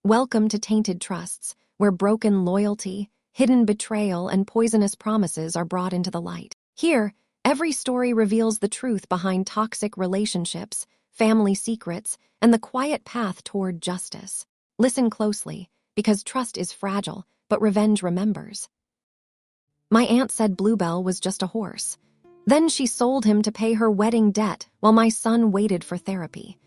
Welcome to Tainted Trusts, where broken loyalty, hidden betrayal, and poisonous promises are brought into the light. Here, every story reveals the truth behind toxic relationships, family secrets, and the quiet path toward justice. Listen closely, because trust is fragile, but revenge remembers. My aunt said Bluebell was just a horse. Then she sold him to pay her wedding debt while my son waited for therapy.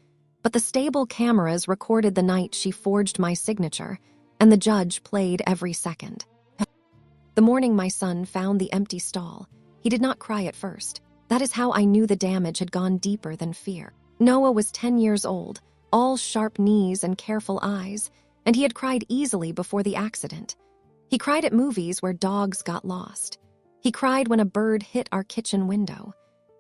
But the stable cameras recorded the night she forged my signature, and the judge played every second. The morning my son found the empty stall, he did not cry at first. That is how I knew the damage had gone deeper than fear. Noah was 10 years old, all sharp knees and careful eyes, and he had cried easily before the accident. He cried at movies where dogs got lost. He cried when a bird hit our kitchen window.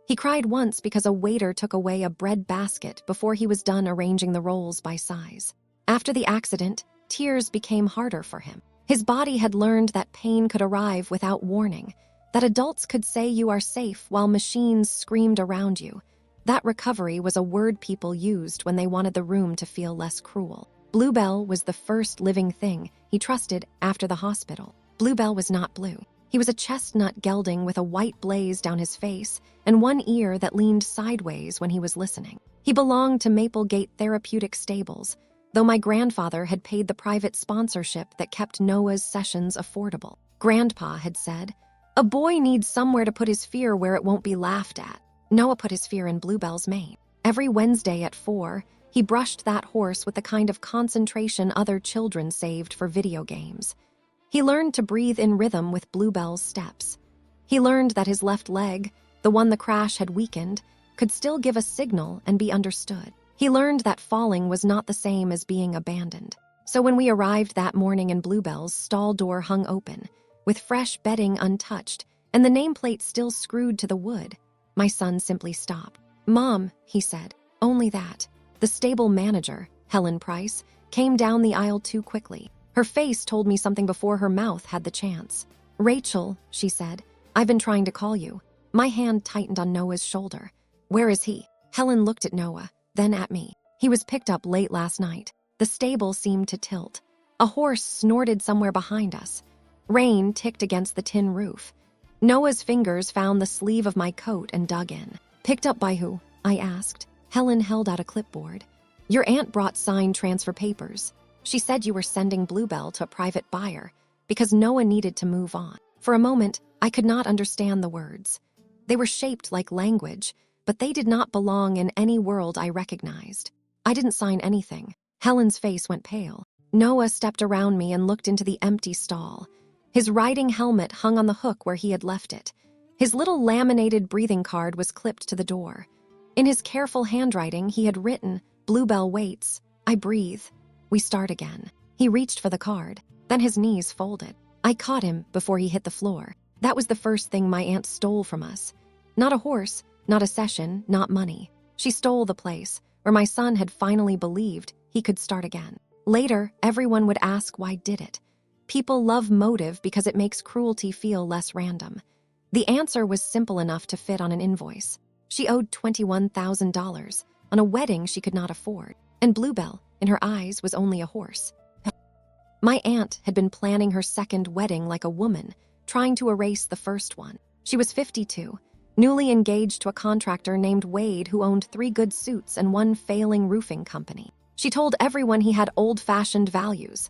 He cried once because a waiter took away a bread basket before he was done arranging the rolls by size. After the accident, tears became harder for him. His body had learned that pain could arrive without warning, that adults could say you are safe while machines screamed around you. That recovery was a word people used when they wanted the room to feel less cruel. Bluebell was the first living thing he trusted after the hospital. Bluebell was not blue. He was a chestnut gelding with a white blaze down his face and one ear that leaned sideways when he was listening. He belonged to Maplegate Therapeutic Stables, though my grandfather had paid the private sponsorship that kept Noah's sessions affordable. Grandpa had said, "A boy needs somewhere to put his fear where it won't be laughed at." Noah put his fear in Bluebell's mane. Every Wednesday at 4, he brushed that horse with the kind of concentration other children saved for video games. He learned to breathe in rhythm with Bluebell's steps. He learned that his left leg, the one the crash had weakened, could still give a signal and be understood. He learned that falling was not the same as being abandoned. So when we arrived that morning and Bluebell's stall door hung open, with fresh bedding untouched and the nameplate still screwed to the wood, my son simply stopped. "Mom," he said, "only that." The stable manager, Helen Price, came down the aisle too quickly. Her face told me something before her mouth had the chance. "Rachel," she said, "I've been trying to call you." My hand tightened on Noah's shoulder. "Where is he?" Helen looked at Noah, then at me. "He was picked up late last night." The stable seemed to tilt. A horse snorted somewhere behind us. Rain ticked against the tin roof. Noah's fingers found the sleeve of my coat and dug in. "Picked up by who?" I asked. Helen held out a clipboard. "Your aunt brought signed transfer papers. She said you were sending Bluebell to a private buyer because Noah needed to move on." For a moment, I could not understand the words. They were shaped like language, but they did not belong in any world I recognized. I didn't sign anything. Helen's face went pale. Noah stepped around me and looked into the empty stall. His riding helmet hung on the hook where he had left it. His little laminated breathing card was clipped to the door. In his careful handwriting, he had written, "Bluebell waits. I breathe. We start again." He reached for the card. Then his knees folded. I caught him before he hit the floor. That was the first thing my aunt stole from us. Not a horse, not a session, not money. She stole the place where my son had finally believed he could start again. Later, everyone would ask why did it. People love motive because it makes cruelty feel less random. The answer was simple enough to fit on an invoice. She owed $21,000 on a wedding she could not afford. And Bluebell, in her eyes, was only a horse. My aunt had been planning her second wedding like a woman, trying to erase the first one. She was 52, newly engaged to a contractor named Wade who owned 3 good suits and 1 failing roofing company. She told everyone he had old-fashioned values,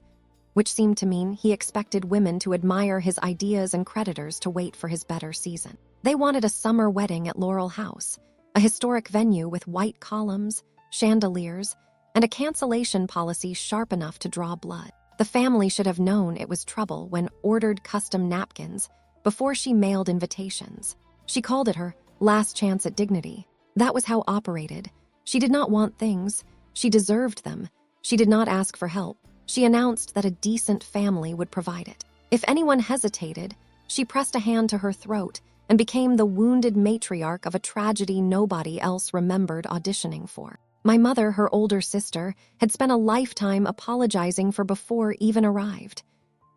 which seemed to mean he expected women to admire his ideas and creditors to wait for his better season. They wanted a summer wedding at Laurel House, a historic venue with white columns, chandeliers, and a cancellation policy sharp enough to draw blood. The family should have known it was trouble when ordered custom napkins before she mailed invitations. She called it her last chance at dignity. That was how operated. She did not want things. She deserved them. She did not ask for help. She announced that a decent family would provide it. If anyone hesitated, she pressed a hand to her throat and became the wounded matriarch of a tragedy nobody else remembered auditioning for. My mother, her older sister, had spent a lifetime apologizing for before even arrived.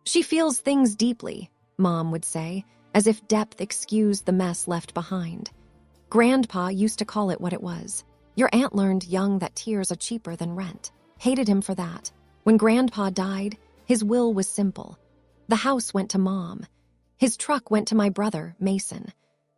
"She feels things deeply," Mom would say, as if depth excused the mess left behind. Grandpa used to call it what it was. Your aunt learned young that tears are cheaper than rent. Hated him for that. When Grandpa died, his will was simple. The house went to Mom. His truck went to my brother, Mason.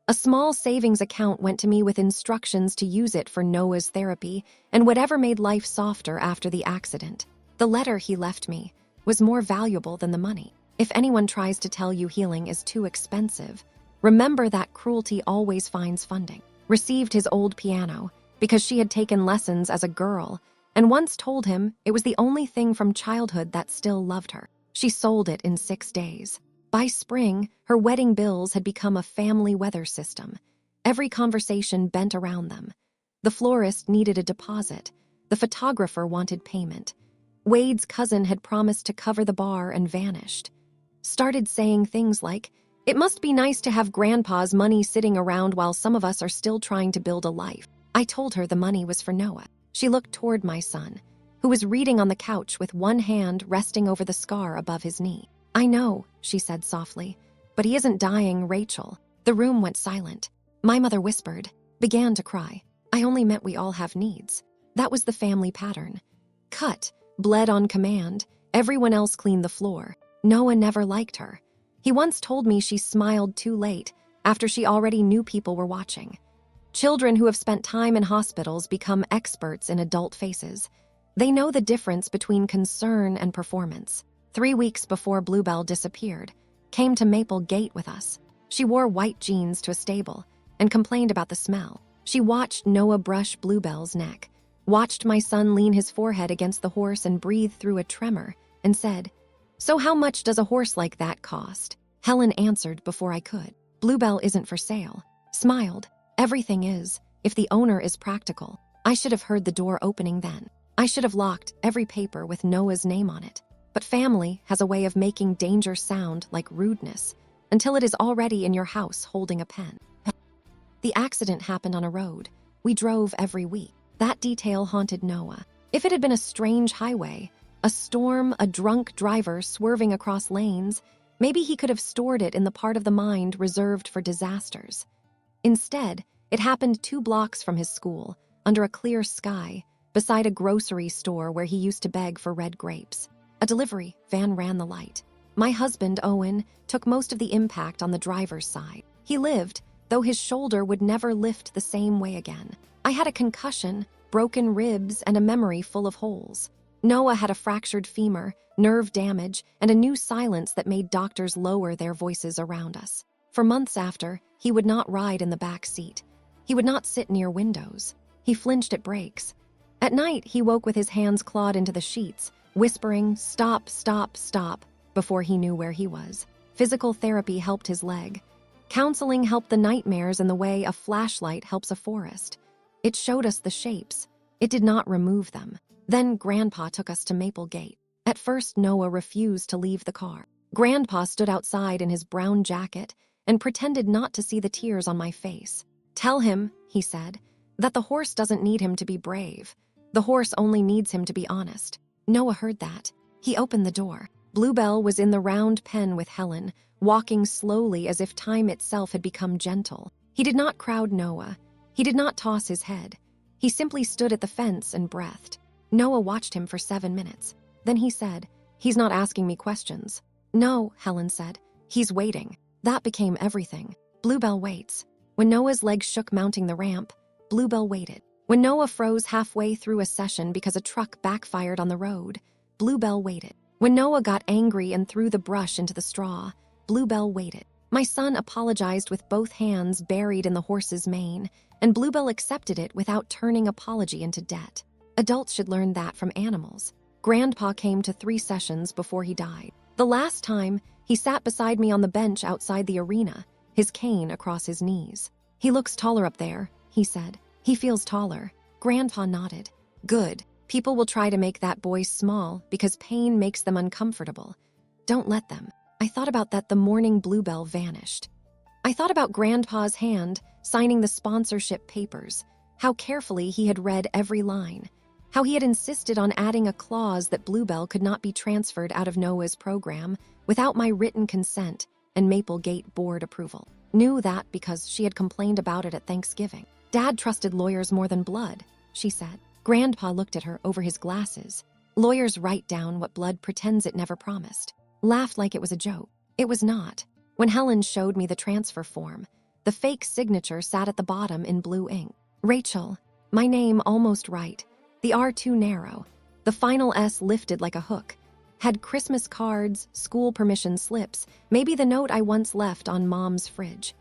A small savings account went to me with instructions to use it for Noah's therapy and whatever made life softer after the accident. The letter he left me was more valuable than the money. If anyone tries to tell you healing is too expensive, remember that cruelty always finds funding. Received his old piano because she had taken lessons as a girl and once told him it was the only thing from childhood that still loved her. She sold it in 6 days. By spring, her wedding bills had become a family weather system. Every conversation bent around them. The florist needed a deposit. The photographer wanted payment. Wade's cousin had promised to cover the bar and vanished. Started saying things like, "It must be nice to have Grandpa's money sitting around while some of us are still trying to build a life." I told her the money was for Noah. She looked toward my son, who was reading on the couch with one hand resting over the scar above his knee. "I know," she said softly, "but he isn't dying, Rachel." The room went silent. My mother whispered, began to cry. "I only meant we all have needs." That was the family pattern. Cut, bled on command, everyone else cleaned the floor. Noah never liked her. He once told me she smiled too late, after she already knew people were watching. Children who have spent time in hospitals become experts in adult faces. They know the difference between concern and performance. 3 weeks before Bluebell disappeared, came to Maple Gate with us. She wore white jeans to a stable and complained about the smell. She watched Noah brush Bluebell's neck, watched my son lean his forehead against the horse and breathe through a tremor, and said, "So how much does a horse like that cost?" Helen answered before I could. "Bluebell isn't for sale." Smiled. "Everything is, if the owner is practical." I should have heard the door opening then. I should have locked every paper with Noah's name on it. But family has a way of making danger sound like rudeness until it is already in your house holding a pen. The accident happened on a road. We drove every week. That detail haunted Noah. If it had been a strange highway, a storm, a drunk driver swerving across lanes, maybe he could have stored it in the part of the mind reserved for disasters. Instead, it happened 2 blocks from his school, under a clear sky, beside a grocery store where he used to beg for red grapes. A delivery van ran the light. My husband, Owen, took most of the impact on the driver's side. He lived, though his shoulder would never lift the same way again. I had a concussion, broken ribs, and a memory full of holes. Noah had a fractured femur, nerve damage, and a new silence that made doctors lower their voices around us. For months after, he would not ride in the back seat. He would not sit near windows. He flinched at brakes. At night, he woke with his hands clawed into the sheets, whispering, "Stop, stop, stop," before he knew where he was. Physical therapy helped his leg. Counseling helped the nightmares in the way a flashlight helps a forest. It showed us the shapes. It did not remove them. Then Grandpa took us to Maple Gate. At first, Noah refused to leave the car. Grandpa stood outside in his brown jacket and pretended not to see the tears on my face. "Tell him," he said, "that the horse doesn't need him to be brave. The horse only needs him to be honest." Noah heard that. He opened the door. Bluebell was in the round pen with Helen, walking slowly as if time itself had become gentle. He did not crowd Noah. He did not toss his head. He simply stood at the fence and breathed. Noah watched him for 7 minutes. Then he said, "He's not asking me questions." "No," Helen said. "He's waiting." That became everything. Bluebell waits. When Noah's legs shook mounting the ramp, Bluebell waited. When Noah froze halfway through a session because a truck backfired on the road, Bluebell waited. When Noah got angry and threw the brush into the straw, Bluebell waited. My son apologized with both hands buried in the horse's mane, and Bluebell accepted it without turning apology into debt. Adults should learn that from animals. Grandpa came to 3 sessions before he died. The last time, he sat beside me on the bench outside the arena, his cane across his knees. "He looks taller up there," he said. "He feels taller." Grandpa nodded. "Good. People will try to make that boy small because pain makes them uncomfortable. Don't let them." I thought about that the morning Bluebell vanished. I thought about Grandpa's hand signing the sponsorship papers, how carefully he had read every line, how he had insisted on adding a clause that Bluebell could not be transferred out of Noah's program without my written consent and Maple Gate board approval. Knew that because she had complained about it at Thanksgiving. "Dad trusted lawyers more than blood," she said. Grandpa looked at her over his glasses. Lawyers write down what blood pretends it never promised. Laughed like it was a joke. It was not. When Helen showed me the transfer form, the fake signature sat at the bottom in blue ink. Rachel. My name almost right. The R too narrow. The final S lifted like a hook. Had Christmas cards, school permission slips, maybe the note I once left on Mom's fridge.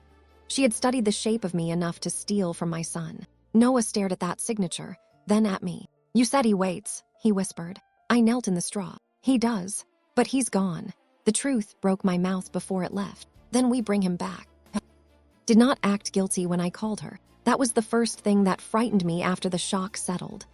She had studied the shape of me enough to steal from my son. Noah stared at that signature, then at me. You said he waits, he whispered. I knelt in the straw. He does. But he's gone. The truth broke my mouth before it left. Then we bring him back. Did not act guilty when I called her. That was the first thing that frightened me after the shock settled.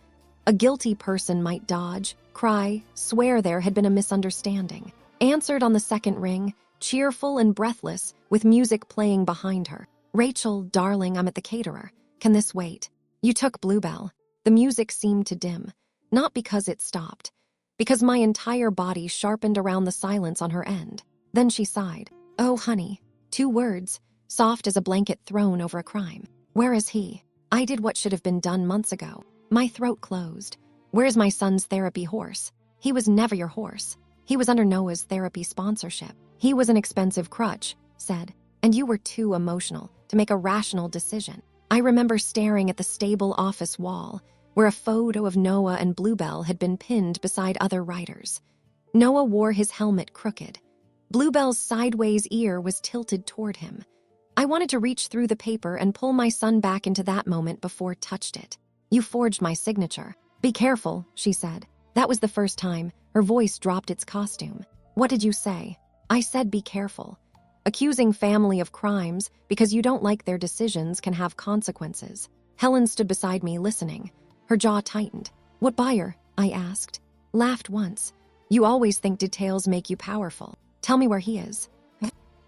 A guilty person might dodge, cry, swear there had been a misunderstanding. Answered on the second ring, cheerful and breathless, with music playing behind her. Rachel, darling, I'm at the caterer. Can this wait? You took Bluebell. The music seemed to dim. Not because it stopped. Because my entire body sharpened around the silence on her end. Then she sighed. Oh, honey. 2 words, soft as a blanket thrown over a crime. Where is he? I did what should have been done months ago. My throat closed. Where's my son's therapy horse? He was never your horse. He was under Noah's therapy sponsorship. He was an expensive crutch, said, and you were too emotional to make a rational decision. I remember staring at the stable office wall, where a photo of Noah and Bluebell had been pinned beside other writers. Noah wore his helmet crooked. Bluebell's sideways ear was tilted toward him. I wanted to reach through the paper and pull my son back into that moment before touched it. You forged my signature. Be careful, she said. That was the first time her voice dropped its costume. What did you say? I said be careful. Accusing family of crimes because you don't like their decisions can have consequences. Helen stood beside me listening. Her jaw tightened. What buyer? I asked. Laughed once. You always think details make you powerful. Tell me where he is.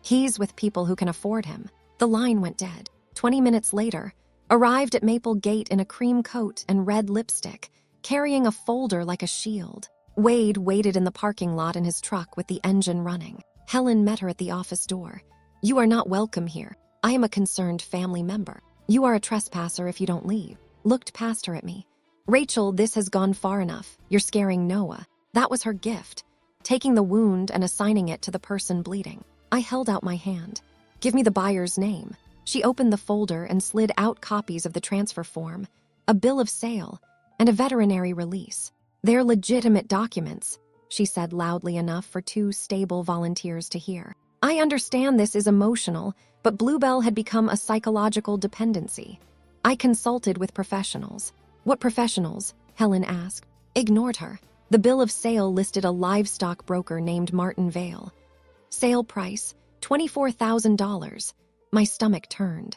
He's with people who can afford him. The line went dead. 20 minutes later, arrived at Maple Gate in a cream coat and red lipstick, carrying a folder like a shield. Wade waited in the parking lot in his truck with the engine running. Helen met her at the office door. You are not welcome here. I am a concerned family member. You are a trespasser if you don't leave. Looked past her at me. Rachel, this has gone far enough. You're scaring Noah. That was her gift. Taking the wound and assigning it to the person bleeding. I held out my hand. Give me the buyer's name. She opened the folder and slid out copies of the transfer form, a bill of sale, and a veterinary release. They're legitimate documents, she said loudly enough for 2 stable volunteers to hear. I understand this is emotional, but Bluebell had become a psychological dependency. I consulted with professionals. What professionals? Helen asked. Ignored her. The bill of sale listed a livestock broker named Martin Vale. Sale price, $24,000. My stomach turned.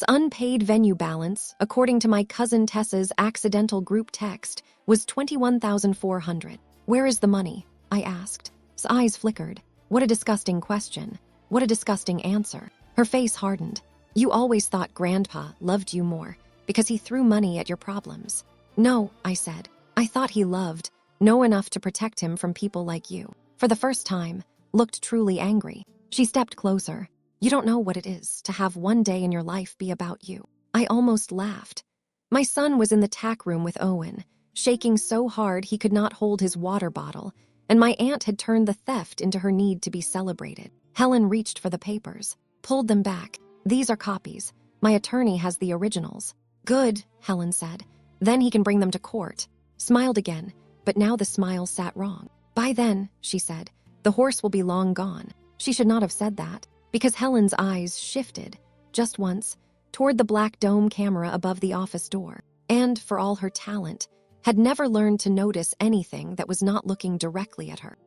Unpaid venue balance, according to my cousin Tessa's accidental group text, was $21,400. Where is the money? I asked. His eyes flickered. What a disgusting question. What a disgusting answer. Her face hardened. You always thought Grandpa loved you more because he threw money at your problems. No, I said. I thought he loved, know enough to protect him from people like you. For the first time, looked truly angry. She stepped closer. You don't know what it is to have one day in your life be about you. I almost laughed. My son was in the tack room with Owen, shaking so hard he could not hold his water bottle, and my aunt had turned the theft into her need to be celebrated. Helen reached for the papers, pulled them back. These are copies. My attorney has the originals. Good, Helen said. Then he can bring them to court. Smiled again, but now the smile sat wrong. By then, she said, the horse will be long gone. She should not have said that, because Helen's eyes shifted, just once, toward the black dome camera above the office door, and, for all her talent, had never learned to notice anything that was not looking directly at her.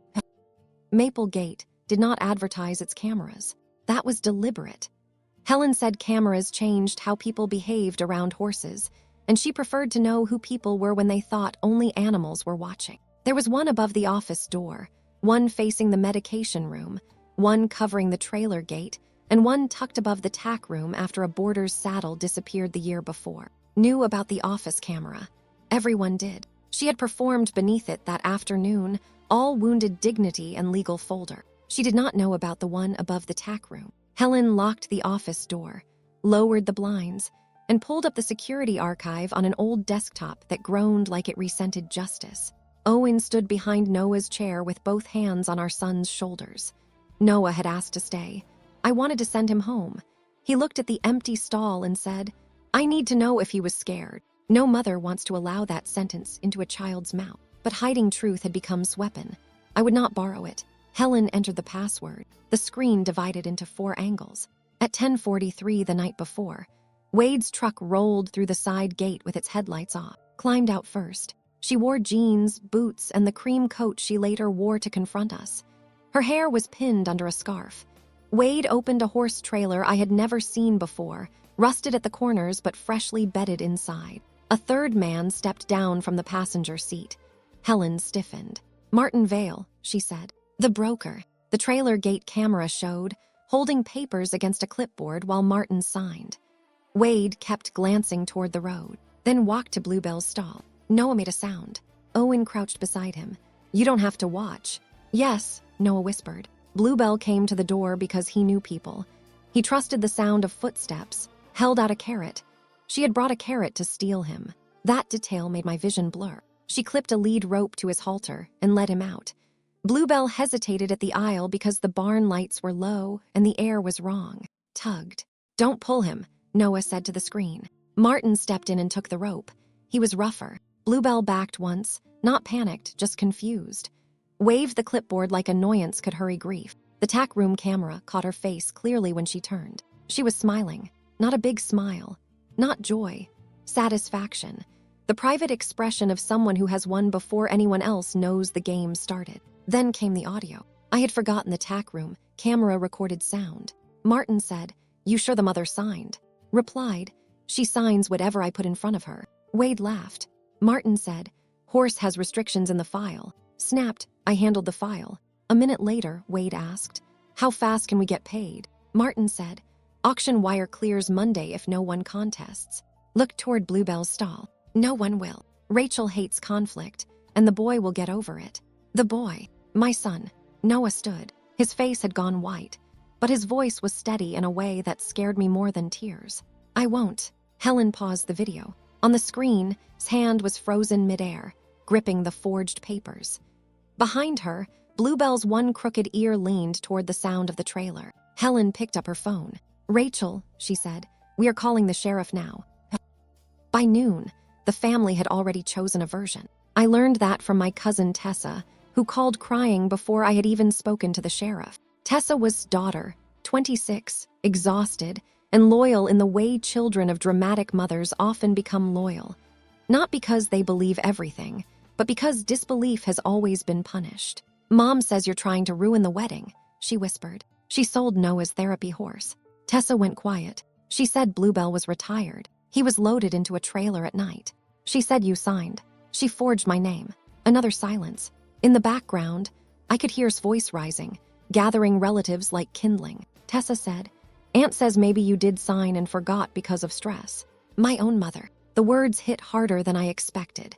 Maple Gate did not advertise its cameras. That was deliberate. Helen said cameras changed how people behaved around horses, and she preferred to know who people were when they thought only animals were watching. There was one above the office door, one facing the medication room, one covering the trailer gate, and one tucked above the tack room after a boarder's saddle disappeared the year before. Knew about the office camera. Everyone did. She had performed beneath it that afternoon, all wounded dignity and legal folder. She did not know about the one above the tack room. Helen locked the office door, lowered the blinds, and pulled up the security archive on an old desktop that groaned like it resented justice. Owen stood behind Noah's chair with both hands on our son's shoulders. Noah had asked to stay. I wanted to send him home. He looked at the empty stall and said, "I need to know if he was scared." No mother wants to allow that sentence into a child's mouth. But hiding truth had become weapon. I would not borrow it. Helen entered the password. The screen divided into 4 angles. At 10:43 the night before, Wade's truck rolled through the side gate with its headlights off. Climbed out first. She wore jeans, boots, and the cream coat she later wore to confront us. Her hair was pinned under a scarf. Wade opened a horse trailer I had never seen before, rusted at the corners but freshly bedded inside. A third man stepped down from the passenger seat. Helen stiffened. "Martin Vale," she said. "The broker." The trailer gate camera showed, holding papers against a clipboard while Martin signed. Wade kept glancing toward the road, then walked to Bluebell's stall. Noah made a sound. Owen crouched beside him. "You don't have to watch." "Yes," Noah whispered. Bluebell came to the door because he knew people. He trusted the sound of footsteps, held out a carrot. She had brought a carrot to steal him. That detail made my vision blur. She clipped a lead rope to his halter and led him out. Bluebell hesitated at the aisle because the barn lights were low and the air was wrong. Tugged. "Don't pull him," Noah said to the screen. Martin stepped in and took the rope. He was rougher. Bluebell backed once, not panicked, just confused. Waved the clipboard like annoyance could hurry grief. The tack room camera caught her face clearly when she turned. She was smiling. Not a big smile. Not joy. Satisfaction. The private expression of someone who has won before anyone else knows the game started. Then came the audio. I had forgotten the tack room, camera recorded sound. Martin said, "You sure the mother signed?" Replied, "She signs whatever I put in front of her." Wade laughed. Martin said, "Horse has restrictions in the file." Snapped, "I handled the file." A minute later, Wade asked, "How fast can we get paid?" Martin said, "Auction wire clears Monday if no one contests." Looked toward Bluebell's stall. "No one will. Rachel hates conflict, and the boy will get over it." The boy. My son. Noah stood. His face had gone white, but his voice was steady in a way that scared me more than tears. "I won't." Helen paused the video. On the screen, his hand was frozen midair, gripping the forged papers. Behind her, Bluebell's one crooked ear leaned toward the sound of the trailer. Helen picked up her phone. "Rachel," she said, "we are calling the sheriff now." By noon, the family had already chosen a version. I learned that from my cousin Tessa, who called crying before I had even spoken to the sheriff. Tessa was daughter, 26, exhausted, and loyal in the way children of dramatic mothers often become loyal. Not because they believe everything, but because disbelief has always been punished. "Mom says you're trying to ruin the wedding," she whispered. She sold Noah's therapy horse. Tessa went quiet. She said Bluebell was retired. He was loaded into a trailer at night. She said you signed. She forged my name. Another silence. In the background, I could hear his voice rising, gathering relatives like kindling. Tessa said, "Aunt says maybe you did sign and forgot because of stress." My own mother. The words hit harder than I expected.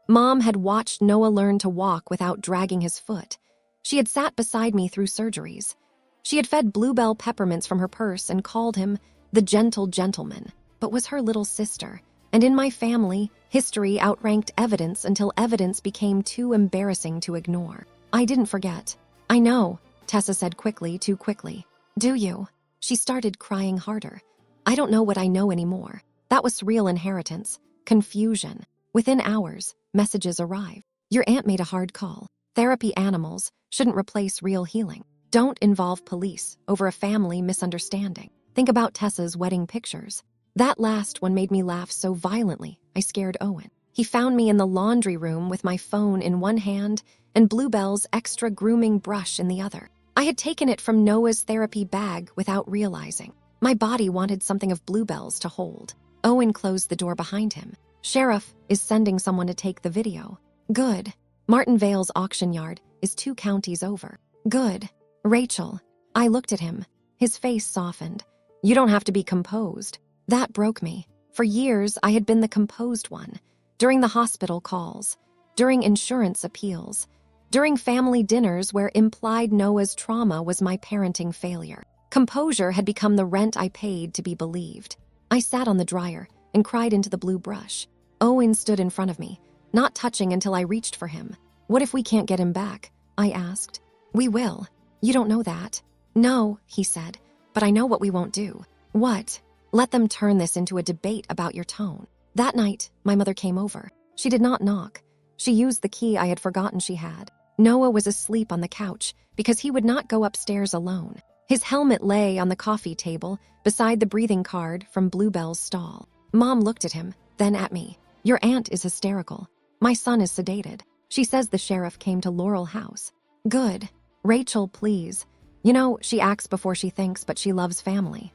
Mom had watched Noah learn to walk without dragging his foot. She had sat beside me through surgeries. She had fed Bluebell peppermints from her purse and called him the gentle gentleman, but was her little sister. And in my family, history outranked evidence until evidence became too embarrassing to ignore. I didn't forget. "I know," Tessa said quickly, too quickly. "Do you?" She started crying harder. "I don't know what I know anymore." That was real inheritance. Confusion. Within hours, messages arrived. "Your aunt made a hard call. Therapy animals shouldn't replace real healing. Don't involve police over a family misunderstanding. Think about Tessa's wedding pictures." That last one made me laugh so violently, I scared Owen. He found me in the laundry room with my phone in one hand and Bluebell's extra grooming brush in the other. I had taken it from Noah's therapy bag without realizing. My body wanted something of Bluebell's to hold. Owen closed the door behind him. "Sheriff is sending someone to take the video." "Good." Martin Vale's auction yard is 2 counties over. "Good." "Rachel." I looked at him. His face softened. "You don't have to be composed." That broke me. For years, I had been the composed one. During the hospital calls, during insurance appeals, during family dinners where implied Noah's trauma was my parenting failure. Composure had become the rent I paid to be believed. I sat on the dryer and cried into the blue brush. Owen stood in front of me, not touching until I reached for him. What if we can't get him back? I asked. We will. You don't know that. No, he said, but I know what we won't do. What? Let them turn this into a debate about your tone. That night, my mother came over. She did not knock. She used the key I had forgotten she had. Noah was asleep on the couch because he would not go upstairs alone. His helmet lay on the coffee table beside the breathing card from Bluebell's stall. Mom looked at him, then at me. Your aunt is hysterical. My son is sedated. She says the sheriff came to Laurel House. Good. Rachel, please. You know, she acts before she thinks, but she loves family.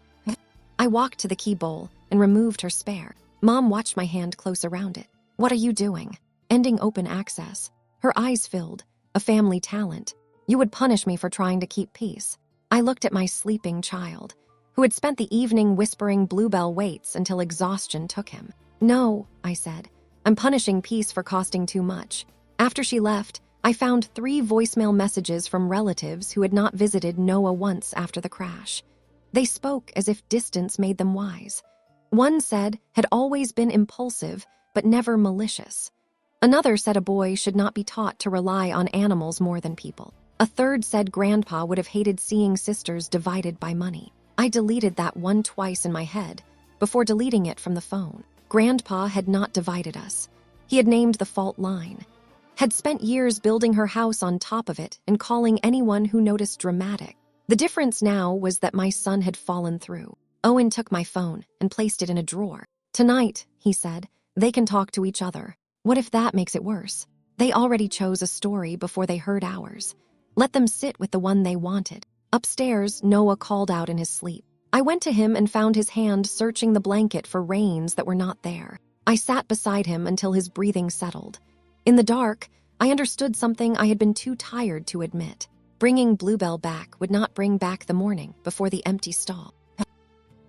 I walked to the key bowl and removed her spare. Mom watched my hand close around it. What are you doing? Ending open access. Her eyes filled. A family talent. You would punish me for trying to keep peace. I looked at my sleeping child, who had spent the evening whispering Bluebell waits until exhaustion took him. No, I said. I'm punishing peace for costing too much. After she left, I found 3 voicemail messages from relatives who had not visited Noah once after the crash. They spoke as if distance made them wise. One said had always been impulsive, but never malicious. Another said a boy should not be taught to rely on animals more than people. A third said Grandpa would have hated seeing sisters divided by money. I deleted that one twice in my head before deleting it from the phone. Grandpa had not divided us. He had named the fault line. Had spent years building her house on top of it and calling anyone who noticed dramatic. The difference now was that my son had fallen through. Owen took my phone and placed it in a drawer. Tonight, he said, they can talk to each other. What if that makes it worse? They already chose a story before they heard ours. Let them sit with the one they wanted. Upstairs, Noah called out in his sleep. I went to him and found his hand searching the blanket for reins that were not there. I sat beside him until his breathing settled. In the dark, I understood something I had been too tired to admit. Bringing Bluebell back would not bring back the morning before the empty stall.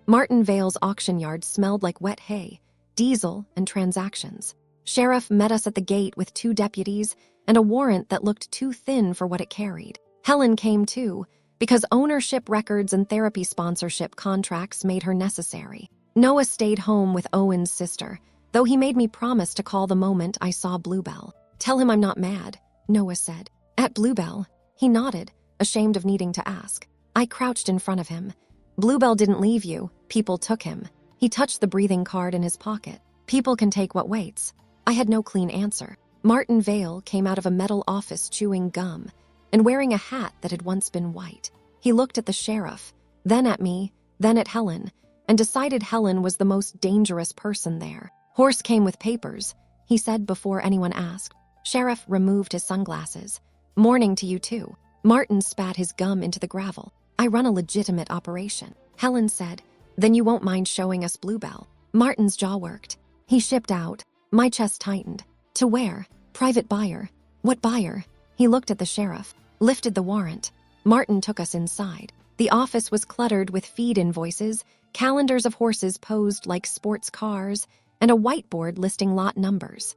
Martin Vale's auction yard smelled like wet hay, diesel, and transactions. Sheriff met us at the gate with 2 deputies and a warrant that looked too thin for what it carried. Helen came too, because ownership records and therapy sponsorship contracts made her necessary. Noah stayed home with Owen's sister, though he made me promise to call the moment I saw Bluebell. Tell him I'm not mad, Noah said. At Bluebell, he nodded, ashamed of needing to ask. I crouched in front of him. Bluebell didn't leave you, people took him. He touched the breathing card in his pocket. People can take what waits. I had no clean answer. Martin Vale came out of a metal office chewing gum and wearing a hat that had once been white. He looked at the sheriff, then at me, then at Helen, and decided Helen was the most dangerous person there. Horse came with papers, he said before anyone asked. Sheriff removed his sunglasses. Morning to you too. Martin spat his gum into the gravel. I run a legitimate operation. Helen said, then you won't mind showing us Bluebell. Martin's jaw worked. He shipped out. My chest tightened. To where? Private buyer. What buyer? He looked at the sheriff, lifted the warrant. Martin took us inside. The office was cluttered with feed invoices, calendars of horses posed like sports cars, and a whiteboard listing lot numbers.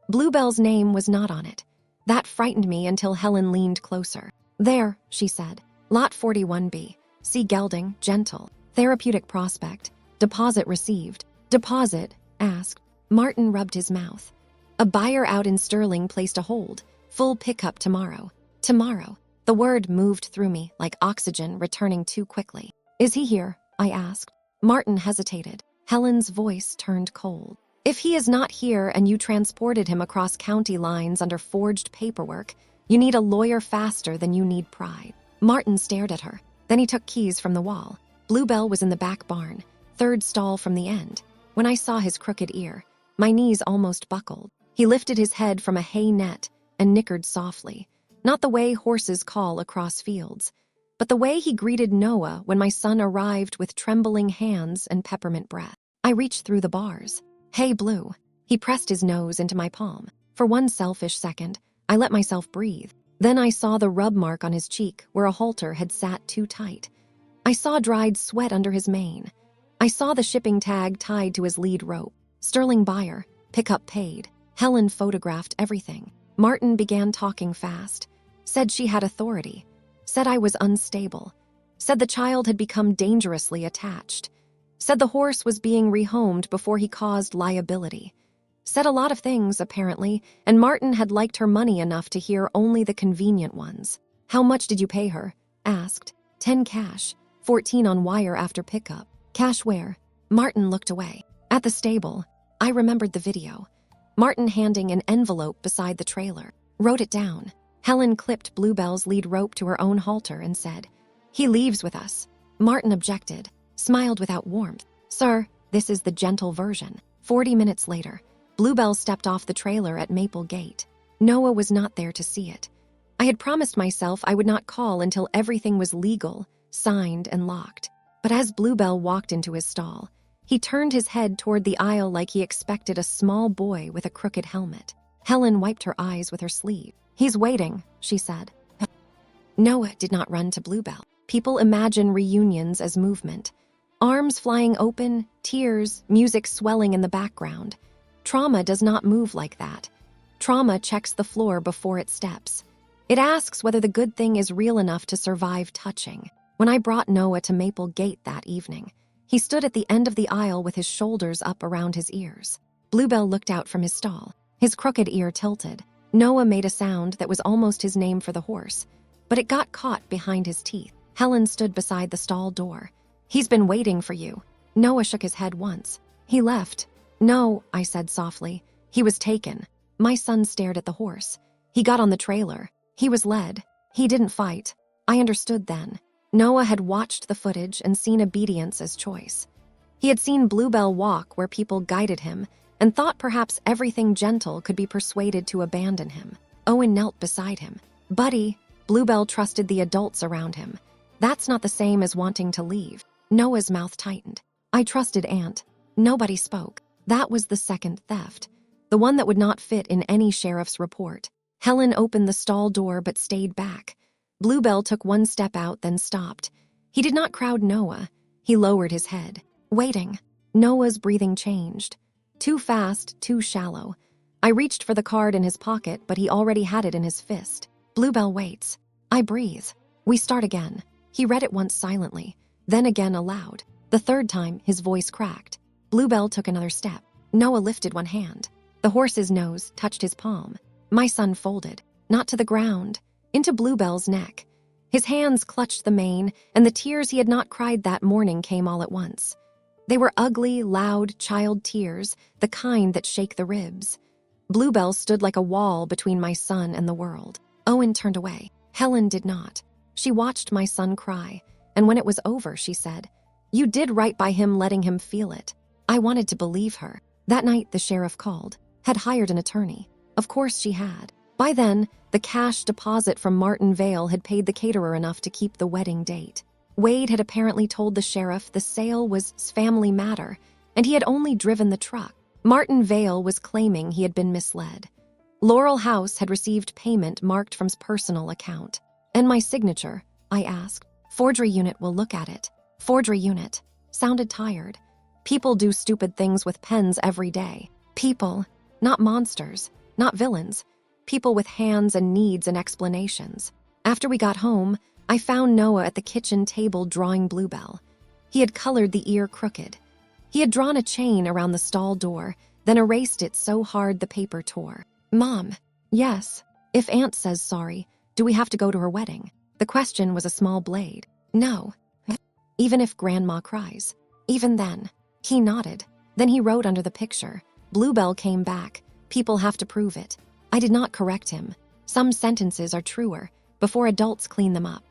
Bluebell's name was not on it. That frightened me until Helen leaned closer. There, she said. Lot 41B. C. Gelding, Gentle. Therapeutic prospect. Deposit received. Deposit, asked. Martin rubbed his mouth. A buyer out in Sterling placed a hold. Full pickup tomorrow. Tomorrow. The word moved through me like oxygen returning too quickly. Is he here? I asked. Martin hesitated. Helen's voice turned cold. If he is not here and you transported him across county lines under forged paperwork, you need a lawyer faster than you need pride. Martin stared at her. Then he took keys from the wall. Bluebell was in the back barn, 3rd stall from the end. When I saw his crooked ear, my knees almost buckled. He lifted his head from a hay net and nickered softly, not the way horses call across fields, but the way he greeted Noah when my son arrived with trembling hands and peppermint breath. I reached through the bars. Hey, Blue. He pressed his nose into my palm. For one selfish second, I let myself breathe. Then I saw the rub mark on his cheek where a halter had sat too tight. I saw dried sweat under his mane. I saw the shipping tag tied to his lead rope. Sterling buyer, pickup paid. Helen photographed everything. Martin began talking fast. Said she had authority. Said I was unstable. Said the child had become dangerously attached. Said the horse was being rehomed before he caused liability. Said a lot of things, apparently, and Martin had liked her money enough to hear only the convenient ones. How much did you pay her? Asked. 10 cash, 14 on wire after pickup. Cash where? Martin looked away. At the stable. I remembered the video. Martin handing an envelope beside the trailer. Wrote it down. Helen clipped Bluebell's lead rope to her own halter and said, "He leaves with us." Martin objected, smiled without warmth. "Sir, this is the gentle version." 40 minutes later, Bluebell stepped off the trailer at Maple Gate. Noah was not there to see it. I had promised myself I would not call until everything was legal, signed, and locked. But as Bluebell walked into his stall, he turned his head toward the aisle like he expected a small boy with a crooked helmet. Helen wiped her eyes with her sleeve. "He's waiting," she said. Noah did not run to Bluebell. People imagine reunions as movement. Arms flying open, tears, music swelling in the background. Trauma does not move like that. Trauma checks the floor before it steps. It asks whether the good thing is real enough to survive touching. When I brought Noah to Maple Gate that evening, he stood at the end of the aisle with his shoulders up around his ears. Bluebell looked out from his stall, his crooked ear tilted. Noah made a sound that was almost his name for the horse, but it got caught behind his teeth. Helen stood beside the stall door. "He's been waiting for you." Noah shook his head once. "He left." "No," I said softly. "He was taken." My son stared at the horse. "He got on the trailer. He was led. He didn't fight." I understood then. Noah had watched the footage and seen obedience as choice. He had seen Bluebell walk where people guided him and thought perhaps everything gentle could be persuaded to abandon him. Owen knelt beside him. "Buddy," Bluebell trusted the adults around him. "That's not the same as wanting to leave." Noah's mouth tightened. I trusted Aunt. Nobody spoke. That was the second theft, the one that would not fit in any sheriff's report. Helen opened the stall door but stayed back. Bluebell took one step out, then stopped. He did not crowd Noah. He lowered his head. Waiting. Noah's breathing changed. Too fast, too shallow. I reached for the card in his pocket, but he already had it in his fist. Bluebell waits. I breathe. We start again. He read it once silently, then again aloud. The third time, his voice cracked. Bluebell took another step. Noah lifted one hand. The horse's nose touched his palm. My son folded, not to the ground, into Bluebell's neck. His hands clutched the mane, and the tears he had not cried that morning came all at once. They were ugly, loud child tears, the kind that shake the ribs. Bluebell stood like a wall between my son and the world. Owen turned away. Helen did not. She watched my son cry, and when it was over, she said, "You did right by him letting him feel it." I wanted to believe her. That night, the sheriff called, had hired an attorney. Of course she had. By then, the cash deposit from Martin Vale had paid the caterer enough to keep the wedding date. Wade had apparently told the sheriff the sale was family matter, and he had only driven the truck. Martin Vale was claiming he had been misled. Laurel House had received payment marked from his personal account. "And my signature?" I asked. "Forgery unit will look at it." Forgery unit. Sounded tired. People do stupid things with pens every day. People, not monsters, not villains. People with hands and needs and explanations. After we got home, I found Noah at the kitchen table drawing Bluebell. He had colored the ear crooked. He had drawn a chain around the stall door, then erased it so hard the paper tore. "Mom." "Yes. If Aunt says sorry, do we have to go to her wedding?" The question was a small blade. "No." "Even if Grandma cries?" "Even then." He nodded. Then he wrote under the picture. Bluebell came back. People have to prove it. I did not correct him. Some sentences are truer, before adults clean them up.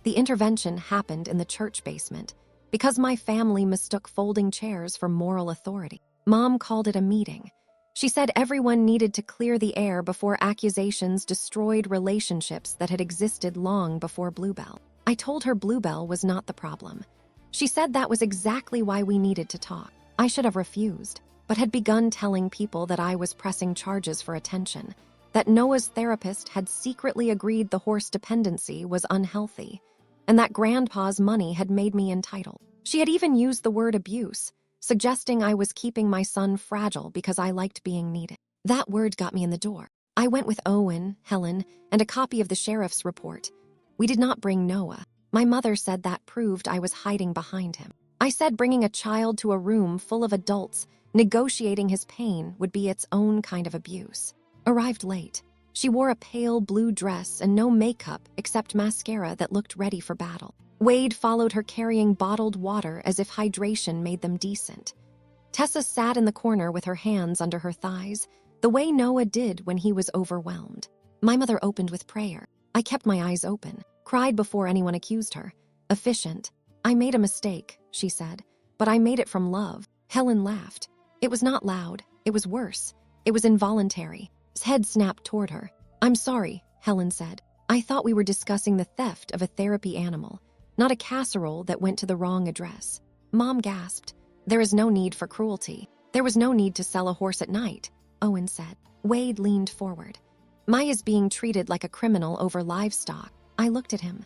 The intervention happened in the church basement, because my family mistook folding chairs for moral authority. Mom called it a meeting. She said everyone needed to clear the air before accusations destroyed relationships that had existed long before Bluebell. I told her Bluebell was not the problem. She said that was exactly why we needed to talk. I should have refused, but had begun telling people that I was pressing charges for attention, that Noah's therapist had secretly agreed the horse dependency was unhealthy, and that Grandpa's money had made me entitled. She had even used the word abuse, suggesting I was keeping my son fragile because I liked being needed. That word got me in the door. I went with Owen, Helen, and a copy of the sheriff's report. We did not bring Noah. My mother said that proved I was hiding behind him. I said bringing a child to a room full of adults Negotiating his pain would be its own kind of abuse. Arrived late. She wore a pale blue dress and no makeup except mascara that looked ready for battle. Wade followed her carrying bottled water as if hydration made them decent. Tessa sat in the corner with her hands under her thighs, the way Noah did when he was overwhelmed. My mother opened with prayer. I kept my eyes open, cried before anyone accused her. Efficient. I made a mistake, she said, but I made it from love. Helen laughed. It was not loud. It was worse. It was involuntary. His head snapped toward her. I'm sorry, Helen said. I thought we were discussing the theft of a therapy animal, not a casserole that went to the wrong address. Mom gasped. There is no need for cruelty. There was no need to sell a horse at night, Owen said. Wade leaned forward. Mai is being treated like a criminal over livestock. I looked at him.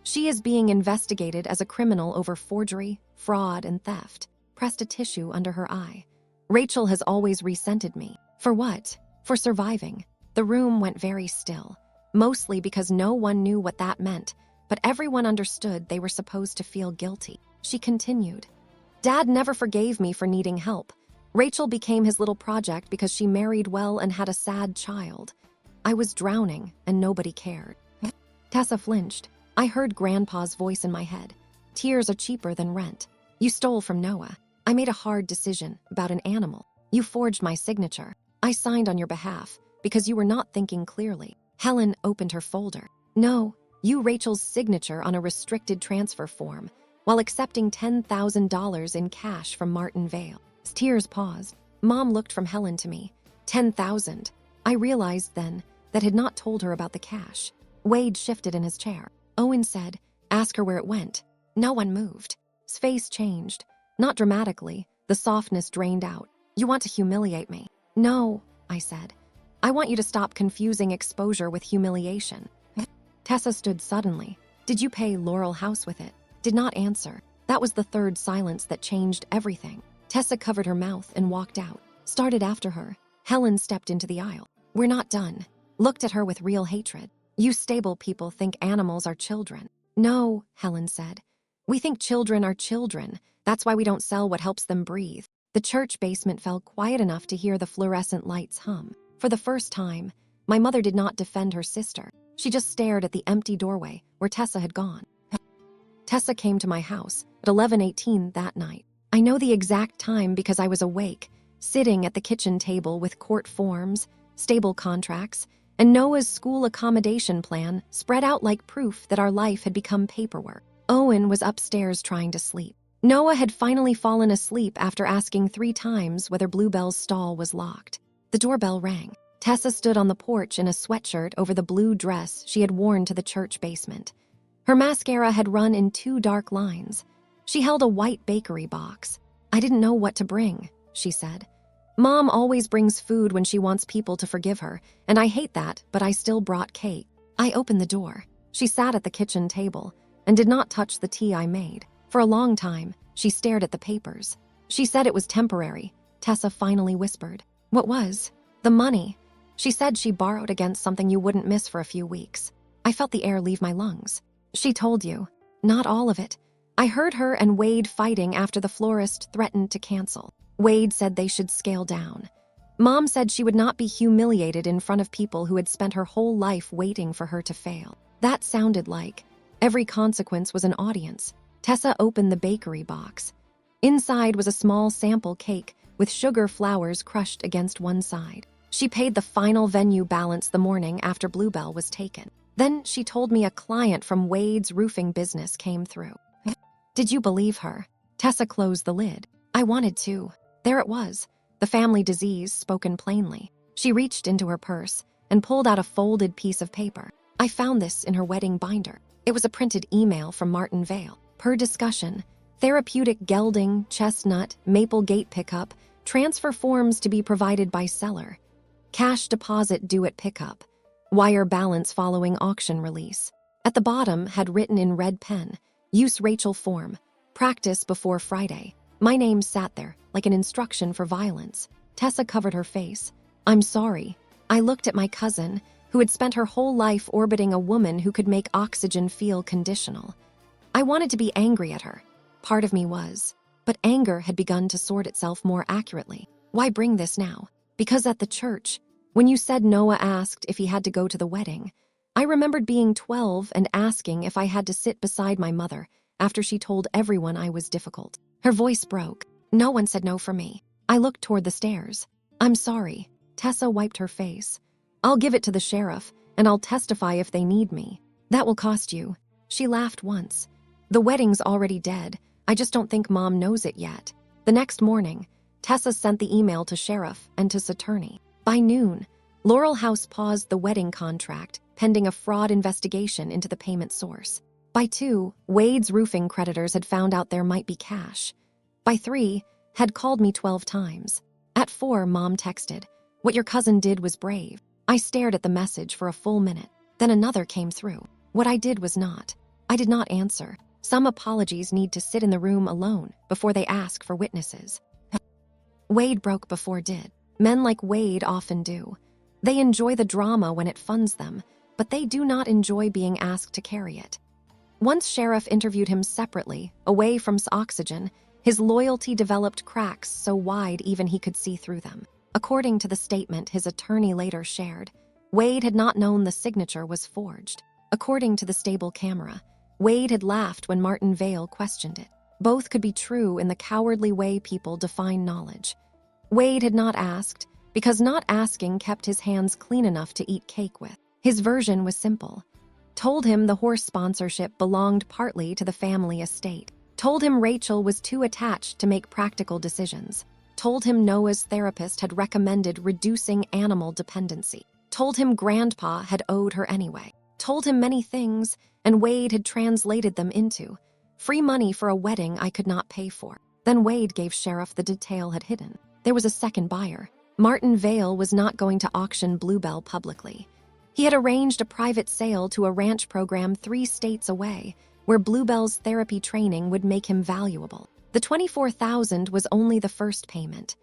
She is being investigated as a criminal over forgery, fraud, and theft. Pressed a tissue under her eye. Rachel has always resented me. For what? For surviving. The room went very still, mostly because no one knew what that meant, but everyone understood they were supposed to feel guilty. She continued. Dad never forgave me for needing help. Rachel became his little project because she married well and had a sad child. I was drowning, and nobody cared. Tessa flinched. I heard Grandpa's voice in my head. Tears are cheaper than rent. You stole from Noah. I made a hard decision about an animal. You forged my signature. I signed on your behalf because you were not thinking clearly. Helen opened her folder. No, you Rachel's signature on a restricted transfer form while accepting $10,000 in cash from Martin Vale. His tears paused. Mom looked from Helen to me. 10,000. I realized then that had not told her about the cash. Wade shifted in his chair. Owen said, ask her where it went. No one moved. His face changed. Not dramatically. The softness drained out. You want to humiliate me? No, I said. I want you to stop confusing exposure with humiliation. Tessa stood suddenly. Did you pay Laurel House with it? Did not answer. That was the third silence that changed everything. Tessa covered her mouth and walked out. Started after her. Helen stepped into the aisle. We're not done. Looked at her with real hatred. You stable people think animals are children. No, Helen said. We think children are children. That's why we don't sell what helps them breathe. The church basement fell quiet enough to hear the fluorescent lights hum. For the first time, my mother did not defend her sister. She just stared at the empty doorway where Tessa had gone. Tessa came to my house at 11:18 that night. I know the exact time because I was awake, sitting at the kitchen table with court forms, stable contracts, and Noah's school accommodation plan spread out like proof that our life had become paperwork. Owen was upstairs trying to sleep. Noah had finally fallen asleep after asking 3 times whether Bluebell's stall was locked. The doorbell rang. Tessa stood on the porch in a sweatshirt over the blue dress she had worn to the church basement. Her mascara had run in 2 dark lines. She held a white bakery box. I didn't know what to bring, she said. Mom always brings food when she wants people to forgive her, and I hate that, but I still brought cake. I opened the door. She sat at the kitchen table and did not touch the tea I made. For a long time, she stared at the papers. She said it was temporary, Tessa finally whispered. What was? The money. She said she borrowed against something you wouldn't miss for a few weeks. I felt the air leave my lungs. She told you. Not all of it. I heard her and Wade fighting after the florist threatened to cancel. Wade said they should scale down. Mom said she would not be humiliated in front of people who had spent her whole life waiting for her to fail. That sounded like every consequence was an audience. Tessa opened the bakery box. Inside was a small sample cake with sugar flowers crushed against one side. She paid the final venue balance the morning after Bluebell was taken. Then she told me a client from Wade's roofing business came through. Did you believe her? Tessa closed the lid. I wanted to. There it was, the family disease spoken plainly. She reached into her purse and pulled out a folded piece of paper. I found this in her wedding binder. It was a printed email from Martin Vale. Per discussion, therapeutic gelding, chestnut, maple gate pickup, transfer forms to be provided by seller. Cash deposit due at pickup. Wire balance following auction release. At the bottom had written in red pen, use Rachel form, practice before Friday. My name sat there like an instruction for violence. Tessa covered her face. I'm sorry. I looked at my cousin, who had spent her whole life orbiting a woman who could make oxygen feel conditional. I wanted to be angry at her. Part of me was. But anger had begun to sort itself more accurately. Why bring this now? Because at the church, when you said Noah asked if he had to go to the wedding, I remembered being 12 and asking if I had to sit beside my mother after she told everyone I was difficult. Her voice broke. No one said no for me. I looked toward the stairs. I'm sorry. Tessa wiped her face. I'll give it to the sheriff, and I'll testify if they need me. That will cost you. She laughed once. The wedding's already dead. I just don't think Mom knows it yet. The next morning, Tessa sent the email to sheriff and to attorney. By noon, Laurel House paused the wedding contract, pending a fraud investigation into the payment source. By 2, Wade's roofing creditors had found out there might be cash. By 3, had called me 12 times. At 4, Mom texted, "What your cousin did was brave." I stared at the message for a full minute. Then another came through. What I did was not. I did not answer. Some apologies need to sit in the room alone before they ask for witnesses. Wade broke before did. Men like Wade often do. They enjoy the drama when it funds them, but they do not enjoy being asked to carry it. Once Sheriff interviewed him separately, away from oxygen, his loyalty developed cracks so wide even he could see through them. According to the statement his attorney later shared, Wade had not known the signature was forged. According to the stable camera, Wade had laughed when Martin Vale questioned it. Both could be true in the cowardly way people define knowledge. Wade had not asked, because not asking kept his hands clean enough to eat cake with. His version was simple. Told him the horse sponsorship belonged partly to the family estate. Told him Rachel was too attached to make practical decisions. Told him Noah's therapist had recommended reducing animal dependency. Told him Grandpa had owed her anyway. Told him many things, and Wade had translated them into free money for a wedding I could not pay for. Then Wade gave Sheriff the detail had hidden. There was a second buyer. Martin Vale was not going to auction Bluebell publicly. He had arranged a private sale to a ranch program 3 states away, where Bluebell's therapy training would make him valuable. The $24,000 was only the first payment.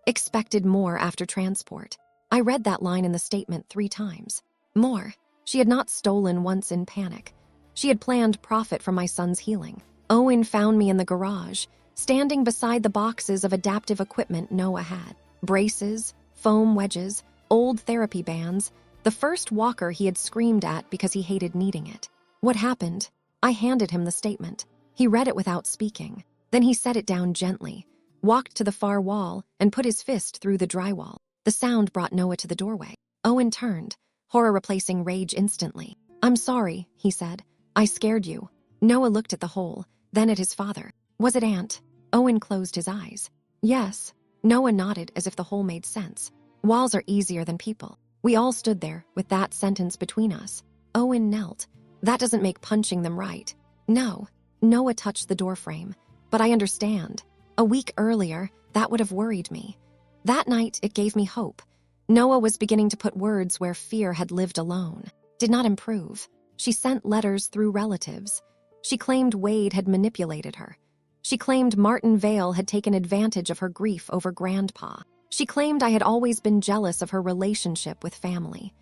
Expected more after transport. I read that line in the statement 3 times. More. She had not stolen once in panic. She had planned profit from my son's healing. Owen found me in the garage, standing beside the boxes of adaptive equipment Noah had. Braces, foam wedges, old therapy bands, the first walker he had screamed at because he hated needing it. What happened? I handed him the statement. He read it without speaking. Then he set it down gently, walked to the far wall, and put his fist through the drywall. The sound brought Noah to the doorway. Owen turned, horror replacing rage instantly. "I'm sorry," he said. "I scared you." Noah looked at the hole, then at his father. "Was it Aunt?" Owen closed his eyes. "Yes." Noah nodded as if the hole made sense. "Walls are easier than people." We all stood there, with that sentence between us. Owen knelt. "That doesn't make punching them right." "No." Noah touched the doorframe. "But I understand. A week earlier, that would have worried me. That night, it gave me hope." Noah was beginning to put words where fear had lived alone. Did not improve. She sent letters through relatives. She claimed Wade had manipulated her. She claimed Martin Vale had taken advantage of her grief over Grandpa. She claimed I had always been jealous of her relationship with family.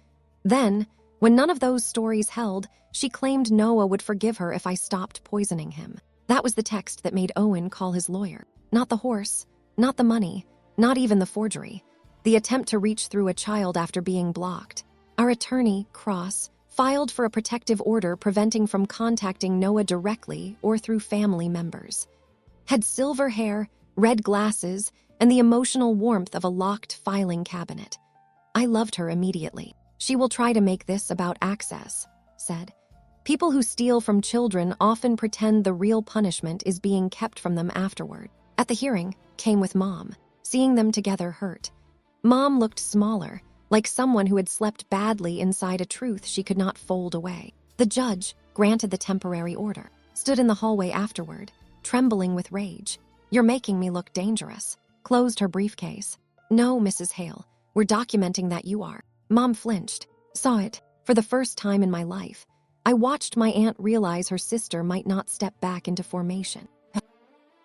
Then, when none of those stories held, she claimed Noah would forgive her if I stopped poisoning him. That was the text that made Owen call his lawyer. Not the horse, not the money, not even the forgery. The attempt to reach through a child after being blocked. Our attorney, Cross, filed for a protective order preventing from contacting Noah directly or through family members. Had silver hair, red glasses, and the emotional warmth of a locked filing cabinet. I loved her immediately. "She will try to make this about access," said. "People who steal from children often pretend the real punishment is being kept from them afterward." At the hearing, came with Mom. Seeing them together hurt. Mom looked smaller, like someone who had slept badly inside a truth she could not fold away. The judge granted the temporary order, stood in the hallway afterward, trembling with rage. "You're making me look dangerous." Closed her briefcase. "No, Mrs. Hale, we're documenting that you are." Mom flinched. Saw it, for the first time in my life. I watched my aunt realize her sister might not step back into formation.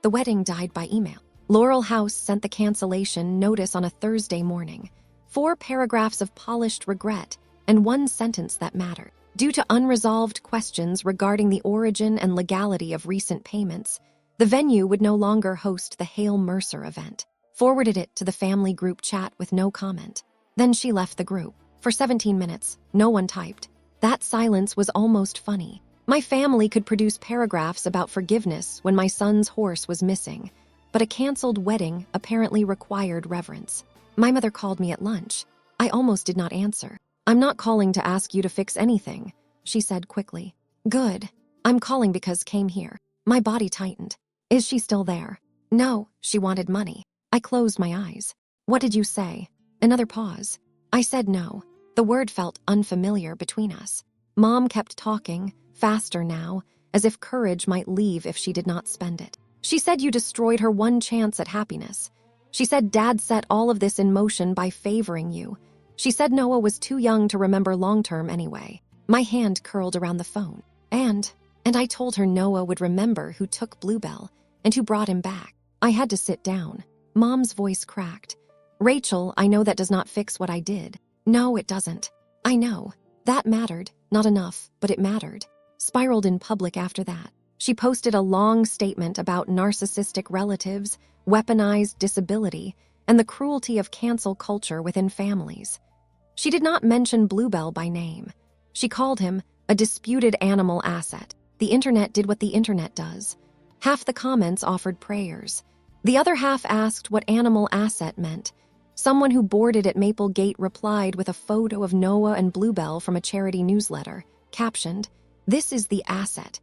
The wedding died by email. Laurel House sent the cancellation notice on a Thursday morning. 4 paragraphs of polished regret and 1 sentence that mattered. Due to unresolved questions regarding the origin and legality of recent payments, The venue would no longer host the Hail Mercer event. Forwarded it to the family group chat with no comment. Then she left the group. For 17 minutes, no one typed. That silence was almost funny. My family could produce paragraphs about forgiveness when my son's horse was missing, but a canceled wedding apparently required reverence. My mother called me at lunch. I almost did not answer. "I'm not calling to ask you to fix anything," she said quickly. "Good. I'm calling because came here." My body tightened. "Is she still there?" "No, she wanted money." I closed my eyes. "What did you say?" Another pause. I said no. The word felt unfamiliar between us. Mom kept talking, faster now, as if courage might leave if she did not spend it. She said you destroyed her one chance at happiness. She said Dad set all of this in motion by favoring you. She said Noah was too young to remember long-term anyway. My hand curled around the phone. And I told her Noah would remember who took Bluebell and who brought him back. I had to sit down. Mom's voice cracked. "Rachel, I know that does not fix what I did." "No, it doesn't." "I know. That mattered. Not enough, but it mattered." Spiraled in public after that. She posted a long statement about narcissistic relatives, weaponized disability, and the cruelty of cancel culture within families. She did not mention Bluebell by name. She called him a disputed animal asset. The internet did what the internet does. Half the comments offered prayers. The other half asked what animal asset meant. Someone who boarded at Maple Gate replied with a photo of Noah and Bluebell from a charity newsletter, captioned, "This is the asset.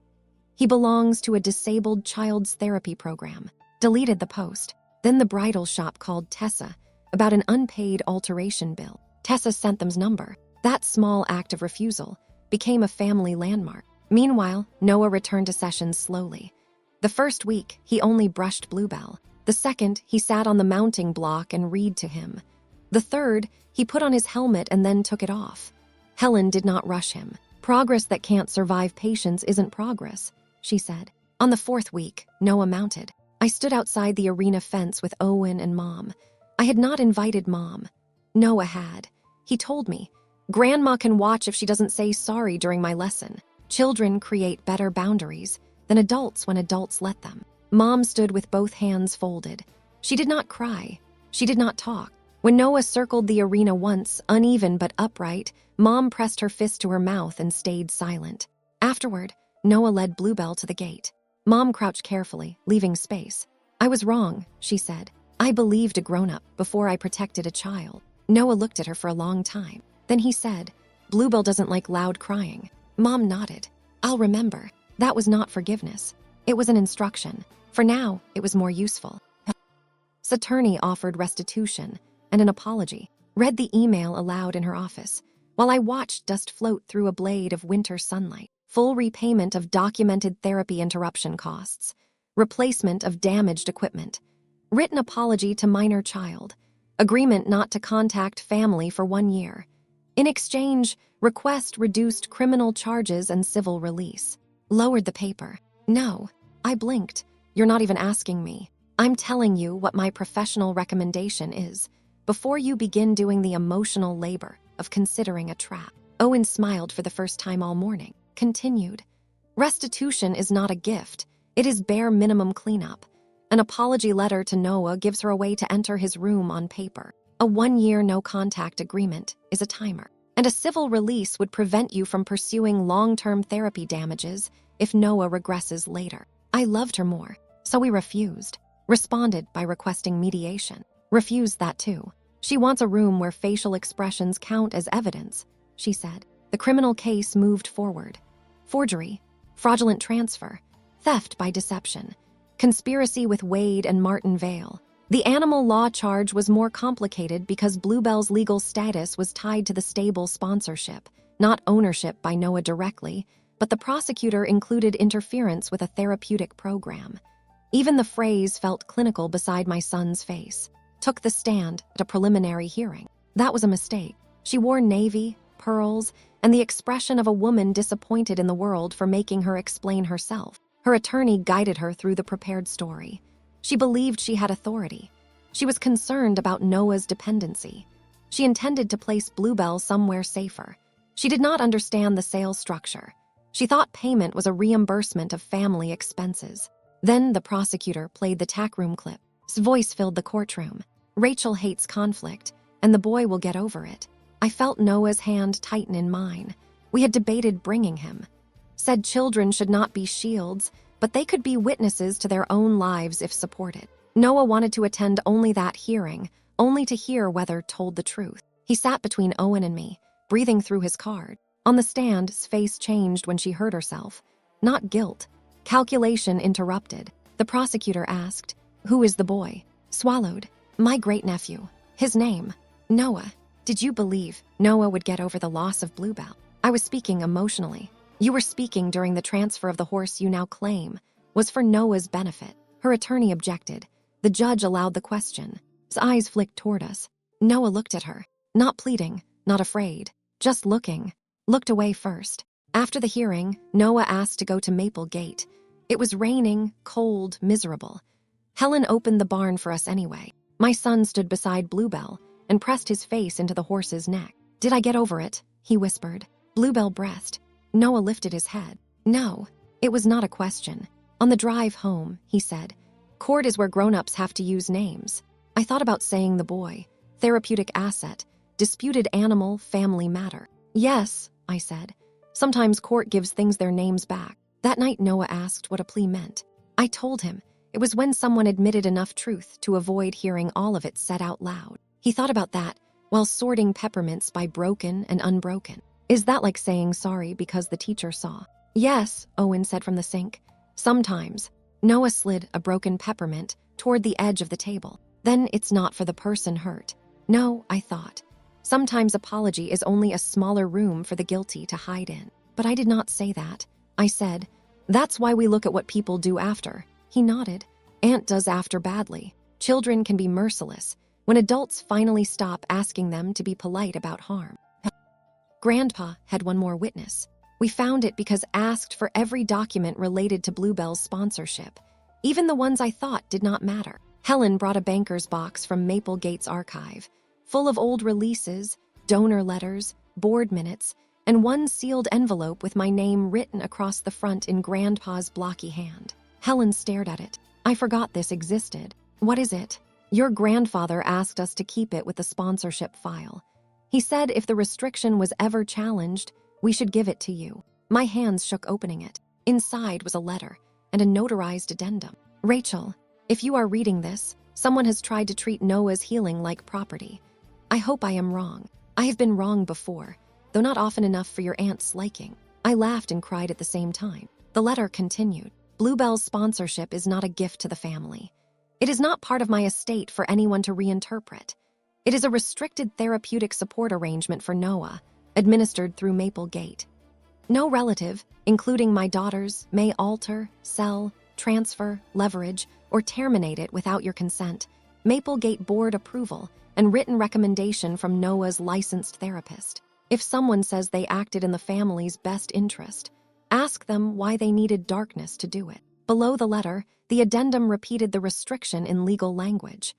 He belongs to a disabled child's therapy program." Deleted the post. Then the bridal shop called Tessa about an unpaid alteration bill. Tessa sent them's number. That small act of refusal became a family landmark. Meanwhile, Noah returned to sessions slowly. The first week, he only brushed Bluebell. The second, he sat on the mounting block and read to him. The third, he put on his helmet and then took it off. Helen did not rush him. "Progress that can't survive patience isn't progress," she said. On the fourth week, Noah mounted. I stood outside the arena fence with Owen and Mom. I had not invited Mom. Noah had. He told me, "Grandma can watch if she doesn't say sorry during my lesson." Children create better boundaries than adults when adults let them. Mom stood with both hands folded. She did not cry. She did not talk. When Noah circled the arena once, uneven but upright, Mom pressed her fist to her mouth and stayed silent. Afterward, Noah led Bluebell to the gate. Mom crouched carefully, leaving space. "I was wrong," she said. "I believed a grown-up before I protected a child." Noah looked at her for a long time. Then he said, "Bluebell doesn't like loud crying." Mom nodded. "I'll remember." That was not forgiveness. It was an instruction. For now, it was more useful. His attorney offered restitution and an apology. Read the email aloud in her office, while I watched dust float through a blade of winter sunlight. Full repayment of documented therapy interruption costs. Replacement of damaged equipment. Written apology to minor child. Agreement not to contact family for 1 year. In exchange, request reduced criminal charges and civil release. Lowered the paper. "No." I blinked. "You're not even asking me. I'm telling you what my professional recommendation is, before you begin doing the emotional labor of considering a trap." Owen smiled for the first time all morning. Continued. "Restitution is not a gift. It is bare minimum cleanup. An apology letter to Noah gives her a way to enter his room on paper. A 1-year no-contact agreement is a timer. And a civil release would prevent you from pursuing long-term therapy damages if Noah regresses later." I loved her more, so we refused. Responded by requesting mediation. Refused that too. "She wants a room where facial expressions count as evidence," she said. The criminal case moved forward. Forgery, fraudulent transfer, theft by deception, conspiracy with Wade and Martin Vale. The animal law charge was more complicated because Bluebell's legal status was tied to the stable sponsorship, not ownership by Noah directly, but the prosecutor included interference with a therapeutic program. Even the phrase felt clinical beside my son's face. Took the stand at a preliminary hearing. That was a mistake. She wore navy, pearls, and the expression of a woman disappointed in the world for making her explain herself. Her attorney guided her through the prepared story. She believed she had authority. She was concerned about Noah's dependency. She intended to place Bluebell somewhere safer. She did not understand the sales structure. She thought payment was a reimbursement of family expenses. Then the prosecutor played the tack room clip. His voice filled the courtroom. Rachel hates conflict, and the boy will get over it. I felt Noah's hand tighten in mine. We had debated bringing him. Said children should not be shields, but they could be witnesses to their own lives if supported. Noah wanted to attend only that hearing, only to hear whether told the truth. He sat between Owen and me, breathing through his card. On the stand, his face changed when she heard herself. Not guilt. Calculation interrupted. The prosecutor asked, "Who is the boy?" Swallowed. "My great-nephew. His name, Noah." Did you believe Noah would get over the loss of Bluebell? I was speaking emotionally. You were speaking during the transfer of the horse you now claim was for Noah's benefit. Her attorney objected. The judge allowed the question. His eyes flicked toward us. Noah looked at her. Not pleading, not afraid, just looking. Looked away first. After the hearing, Noah asked to go to Maple Gate. It was raining, cold, miserable. Helen opened the barn for us anyway. My son stood beside Bluebell and pressed his face into the horse's neck. "Did I get over it?" he whispered. Bluebell breathed. Noah lifted his head. No, it was not a question. On the drive home, he said, "Court is where grown-ups have to use names." I thought about saying the boy, therapeutic asset, disputed animal, family matter. "Yes," I said. "Sometimes court gives things their names back." That night Noah asked what a plea meant. I told him it was when someone admitted enough truth to avoid hearing all of it said out loud. He thought about that while sorting peppermints by broken and unbroken. "Is that like saying sorry because the teacher saw?" "Yes," Owen said from the sink. "Sometimes." Noah slid a broken peppermint toward the edge of the table. "Then it's not for the person hurt." No, I thought. Sometimes apology is only a smaller room for the guilty to hide in. But I did not say that. I said, "That's why we look at what people do after." He nodded. "Aunt does after badly. Children can be merciless when adults finally stop asking them to be polite about harm." Grandpa had one more witness. We found it because asked for every document related to Bluebell's sponsorship, even the ones I thought did not matter. Helen brought a banker's box from Maple Gate's archive, full of old releases, donor letters, board minutes, and one sealed envelope with my name written across the front in Grandpa's blocky hand. Helen stared at it. "I forgot this existed." "What is it?" "Your grandfather asked us to keep it with the sponsorship file. He said if the restriction was ever challenged, we should give it to you." My hands shook opening it. Inside was a letter and a notarized addendum. "Rachel, if you are reading this, someone has tried to treat Noah's healing like property. I hope I am wrong. I have been wrong before, though not often enough for your aunt's liking." I laughed and cried at the same time. The letter continued. "Bluebell's sponsorship is not a gift to the family. It is not part of my estate for anyone to reinterpret. It is a restricted therapeutic support arrangement for Noah, administered through Maple Gate. No relative, including my daughters, may alter, sell, transfer, leverage, or terminate it without your consent, Maple Gate board approval, and written recommendation from Noah's licensed therapist. If someone says they acted in the family's best interest, ask them why they needed darkness to do it." Below the letter, the addendum repeated the restriction in legal language.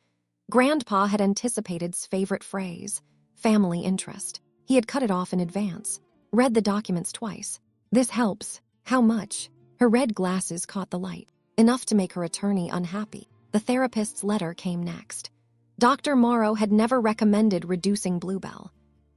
Grandpa had anticipated his favorite phrase, family interest. He had cut it off in advance. Read the documents twice. "This helps. How much?" Her red glasses caught the light. Enough to make her attorney unhappy. The therapist's letter came next. Dr. Morrow had never recommended reducing Bluebell.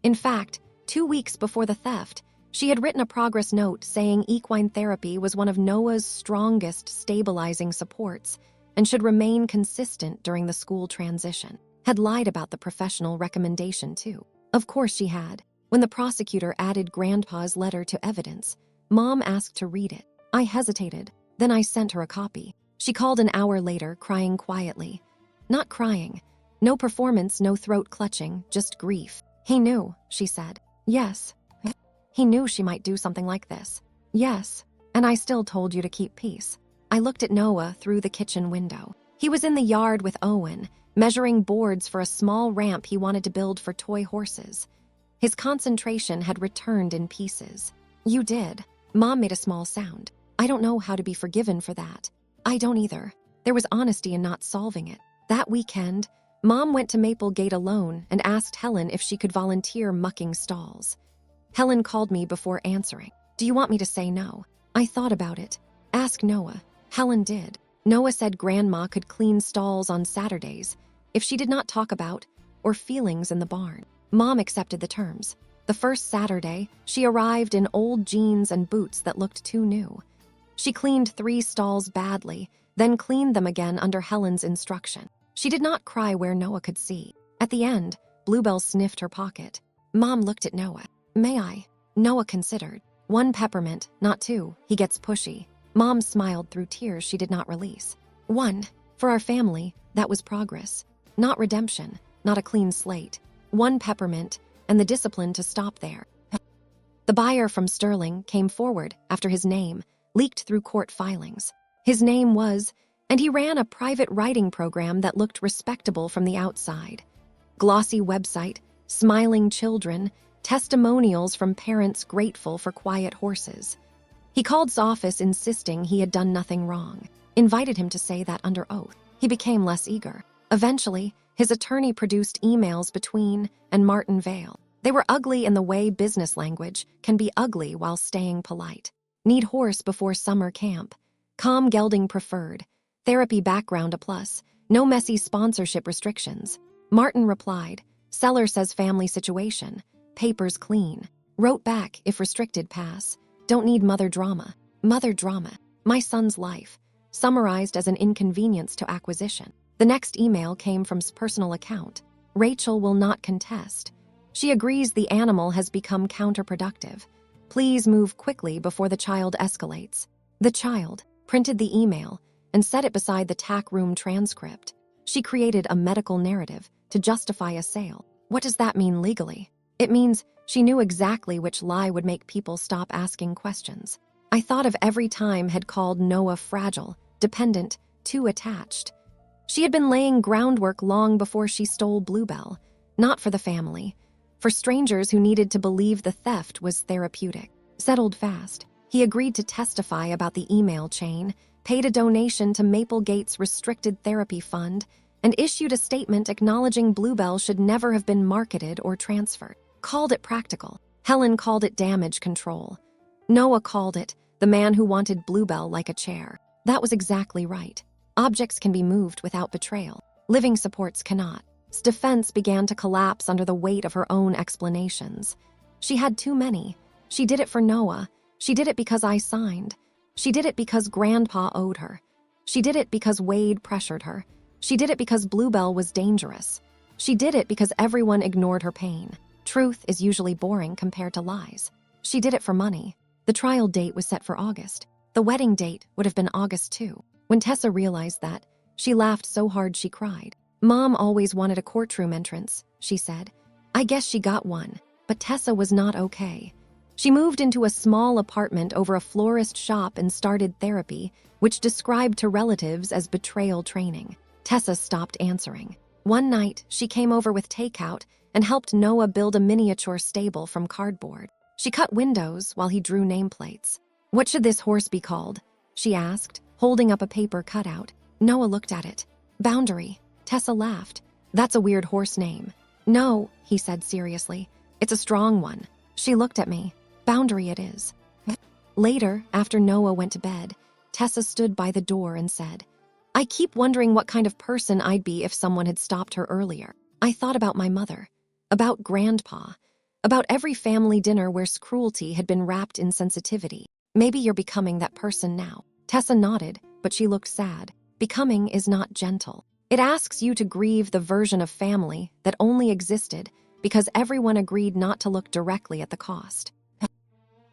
In fact, 2 weeks before the theft, she had written a progress note saying equine therapy was one of Noah's strongest stabilizing supports and should remain consistent during the school transition. Had lied about the professional recommendation, too. Of course she had. When the prosecutor added Grandpa's letter to evidence, Mom asked to read it. I hesitated. Then I sent her a copy. She called an hour later, crying quietly. Not crying. No performance, no throat clutching, just grief. "He knew," she said. "Yes. He knew she might do something like this." "Yes. And I still told you to keep peace." I looked at Noah through the kitchen window. He was in the yard with Owen, measuring boards for a small ramp he wanted to build for toy horses. His concentration had returned in pieces. "You did." Mom made a small sound. "I don't know how to be forgiven for that." "I don't either." There was honesty in not solving it. That weekend, Mom went to Maple Gate alone and asked Helen if she could volunteer mucking stalls. Helen called me before answering. "Do you want me to say no?" I thought about it. Ask Noah. Helen did. Noah said Grandma could clean stalls on Saturdays if she did not talk about or feelings in the barn. Mom accepted the terms. The first Saturday, she arrived in old jeans and boots that looked too new. She cleaned 3 stalls badly, then cleaned them again under Helen's instruction. She did not cry where Noah could see. At the end, Bluebell sniffed her pocket. Mom looked at Noah. "May I?" Noah considered. 1 peppermint, not 2, he gets pushy. Mom smiled through tears she did not release. 1. For our family, that was progress. Not redemption, not a clean slate. 1 peppermint, and the discipline to stop there. The buyer from Sterling came forward after his name leaked through court filings. His name was, and he ran a private writing program that looked respectable from the outside. Glossy website, smiling children, testimonials from parents grateful for quiet horses. He called his office insisting he had done nothing wrong, invited him to say that under oath. He became less eager. Eventually, his attorney produced emails between and Martin Vale. They were ugly in the way business language can be ugly while staying polite. Need horse before summer camp. Calm gelding preferred. Therapy background a plus. No messy sponsorship restrictions. Martin replied, seller says family situation. Papers clean. Wrote back, if restricted pass. Don't need mother drama. Mother drama. My son's life. Summarized as an inconvenience to acquisition. The next email came from his personal account. Rachel will not contest. She agrees the animal has become counterproductive. Please move quickly before the child escalates. The child printed the email and set it beside the tack room transcript. She created a medical narrative to justify a sale. What does that mean legally? It means she knew exactly which lie would make people stop asking questions. I thought of every time had called Noah fragile, dependent, too attached. She had been laying groundwork long before she stole Bluebell, not for the family, for strangers who needed to believe the theft was therapeutic. Settled fast, he agreed to testify about the email chain, paid a donation to Maplegate's restricted therapy fund, and issued a statement acknowledging Bluebell should never have been marketed or transferred. Called it practical. Helen called it damage control. Noah called it the man who wanted Bluebell like a chair. That was exactly right. Objects can be moved without betrayal. Living supports cannot. His defense began to collapse under the weight of her own explanations. She had too many. She did it for Noah. She did it because I signed. She did it because Grandpa owed her. She did it because Wade pressured her. She did it because Bluebell was dangerous. She did it because everyone ignored her pain. Truth is usually boring compared to lies. She did it for money. The trial date was set for August. The wedding date would have been August too. When Tessa realized that, she laughed so hard she cried. Mom always wanted a courtroom entrance, she said. I guess she got one, but Tessa was not okay. She moved into a small apartment over a florist shop and started therapy, which described to relatives as betrayal training. Tessa stopped answering. One night, she came over with takeout and helped Noah build a miniature stable from cardboard. She cut windows while he drew nameplates. What should this horse be called? She asked, holding up a paper cutout. Noah looked at it. Boundary. Tessa laughed. That's a weird horse name. No, he said seriously. It's a strong one. She looked at me. Boundary it is. Later, after Noah went to bed, Tessa stood by the door and said, I keep wondering what kind of person I'd be if someone had stopped her earlier. I thought about my mother, about Grandpa, about every family dinner where cruelty had been wrapped in sensitivity. Maybe you're becoming that person now. Tessa nodded, but she looked sad. Becoming is not gentle. It asks you to grieve the version of family that only existed because everyone agreed not to look directly at the cost.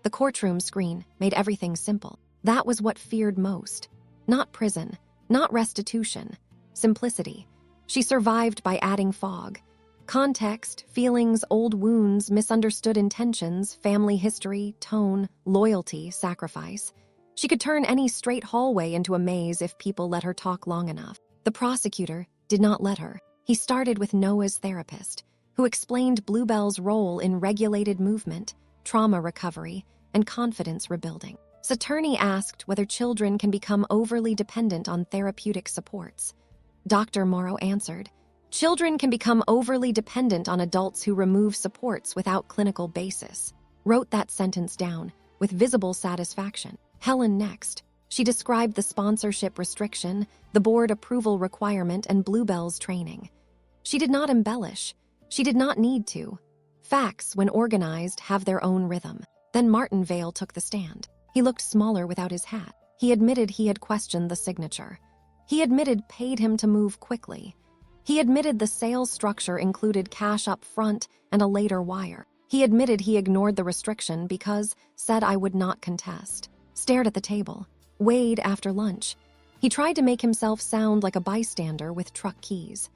The courtroom screen made everything simple. That was what feared most. Not prison, not restitution, simplicity. She survived by adding fog. Context, feelings, old wounds, misunderstood intentions, family history, tone, loyalty, sacrifice. She could turn any straight hallway into a maze if people let her talk long enough. The prosecutor did not let her. He started with Noah's therapist, who explained Bluebell's role in regulated movement, trauma recovery, and confidence rebuilding. His attorney asked whether children can become overly dependent on therapeutic supports. Dr. Morrow answered, children can become overly dependent on adults who remove supports without clinical basis. Wrote that sentence down with visible satisfaction. Helen next. She described the sponsorship restriction, the board approval requirement, and Bluebell's training. She did not embellish. She did not need to. Facts, when organized, have their own rhythm. Then Martin Vale took the stand. He looked smaller without his hat. He admitted he had questioned the signature. He admitted paid him to move quickly. He admitted the sales structure included cash up front and a later wire. He admitted he ignored the restriction because said I would not contest. Stared at the table. Weighed after lunch. He tried to make himself sound like a bystander with truck keys.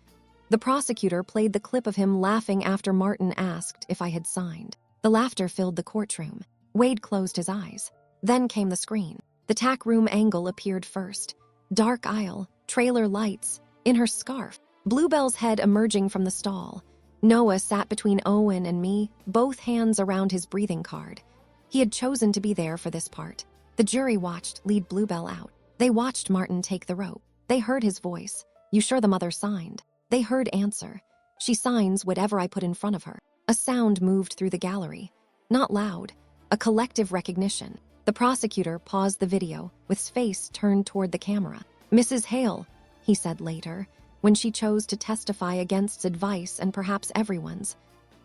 The prosecutor played the clip of him laughing after Martin asked if I had signed. The laughter filled the courtroom. Wade closed his eyes. Then came the screen. The tack room angle appeared first. Dark aisle, trailer lights, in her scarf. Bluebell's head emerging from the stall. Noah sat between Owen and me, both hands around his breathing card. He had chosen to be there for this part. The jury watched lead Bluebell out. They watched Martin take the rope. They heard his voice. You sure the mother signed? They heard answer. She signs whatever I put in front of her. A sound moved through the gallery. Not loud. A collective recognition. The prosecutor paused the video, with his face turned toward the camera. Mrs. Hale, he said later, when she chose to testify against advice and perhaps everyone's.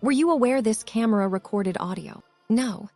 Were you aware this camera recorded audio? No.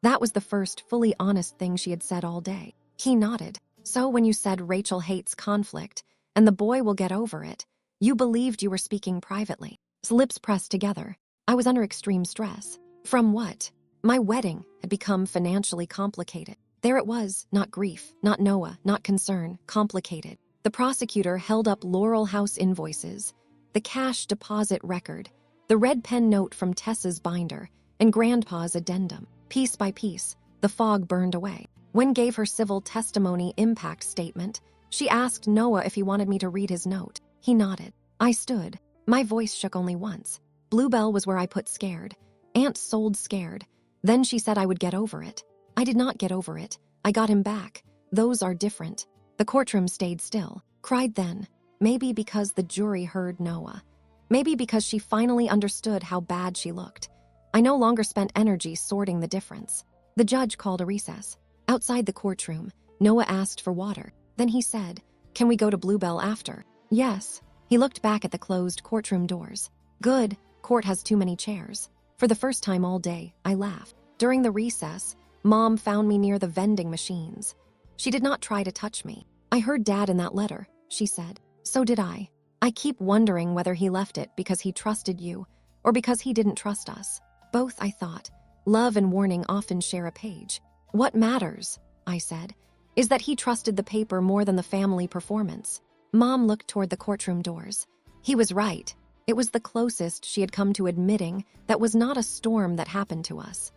That was the first fully honest thing she had said all day. He nodded. So when you said Rachel hates conflict, and the boy will get over it, you believed you were speaking privately. His lips pressed together. I was under extreme stress. From what? My wedding had become financially complicated. There it was, not grief, not Noah, not concern, complicated. The prosecutor held up Laurel House invoices, the cash deposit record, the red pen note from Tessa's binder, and Grandpa's addendum. Piece by piece, the fog burned away. When gave her civil testimony impact statement, she asked Noah if he wanted me to read his note. He nodded. I stood. My voice shook only once. Bluebell was where I put scared. Aunt sold scared. Then she said I would get over it. I did not get over it. I got him back. Those are different. The courtroom stayed still. Cried then. Maybe because the jury heard Noah. Maybe because she finally understood how bad she looked. I no longer spent energy sorting the difference. The judge called a recess. Outside the courtroom, Noah asked for water. Then he said, "Can we go to Bluebell after?" Yes. He looked back at the closed courtroom doors. Good. Court has too many chairs. For the first time all day, I laughed. During the recess, Mom found me near the vending machines. She did not try to touch me. I heard Dad in that letter, she said. So did I. I keep wondering whether he left it because he trusted you or because he didn't trust us. Both, I thought. Love and warning often share a page. What matters, I said, is that he trusted the paper more than the family performance. Mom looked toward the courtroom doors. He was right. It was the closest she had come to admitting that was not a storm that happened to us.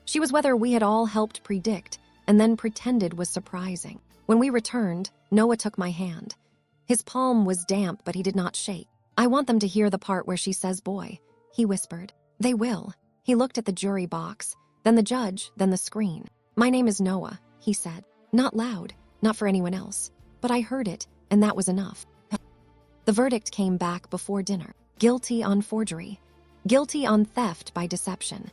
She was whether we had all helped predict and then pretended was surprising. When we returned, Noah took my hand. His palm was damp, but he did not shake. I want them to hear the part where she says boy, he whispered. They will. He looked at the jury box, then the judge, then the screen. My name is Noah, he said. Not loud, not for anyone else. But I heard it, and that was enough. The verdict came back before dinner. Guilty on forgery. Guilty on theft by deception.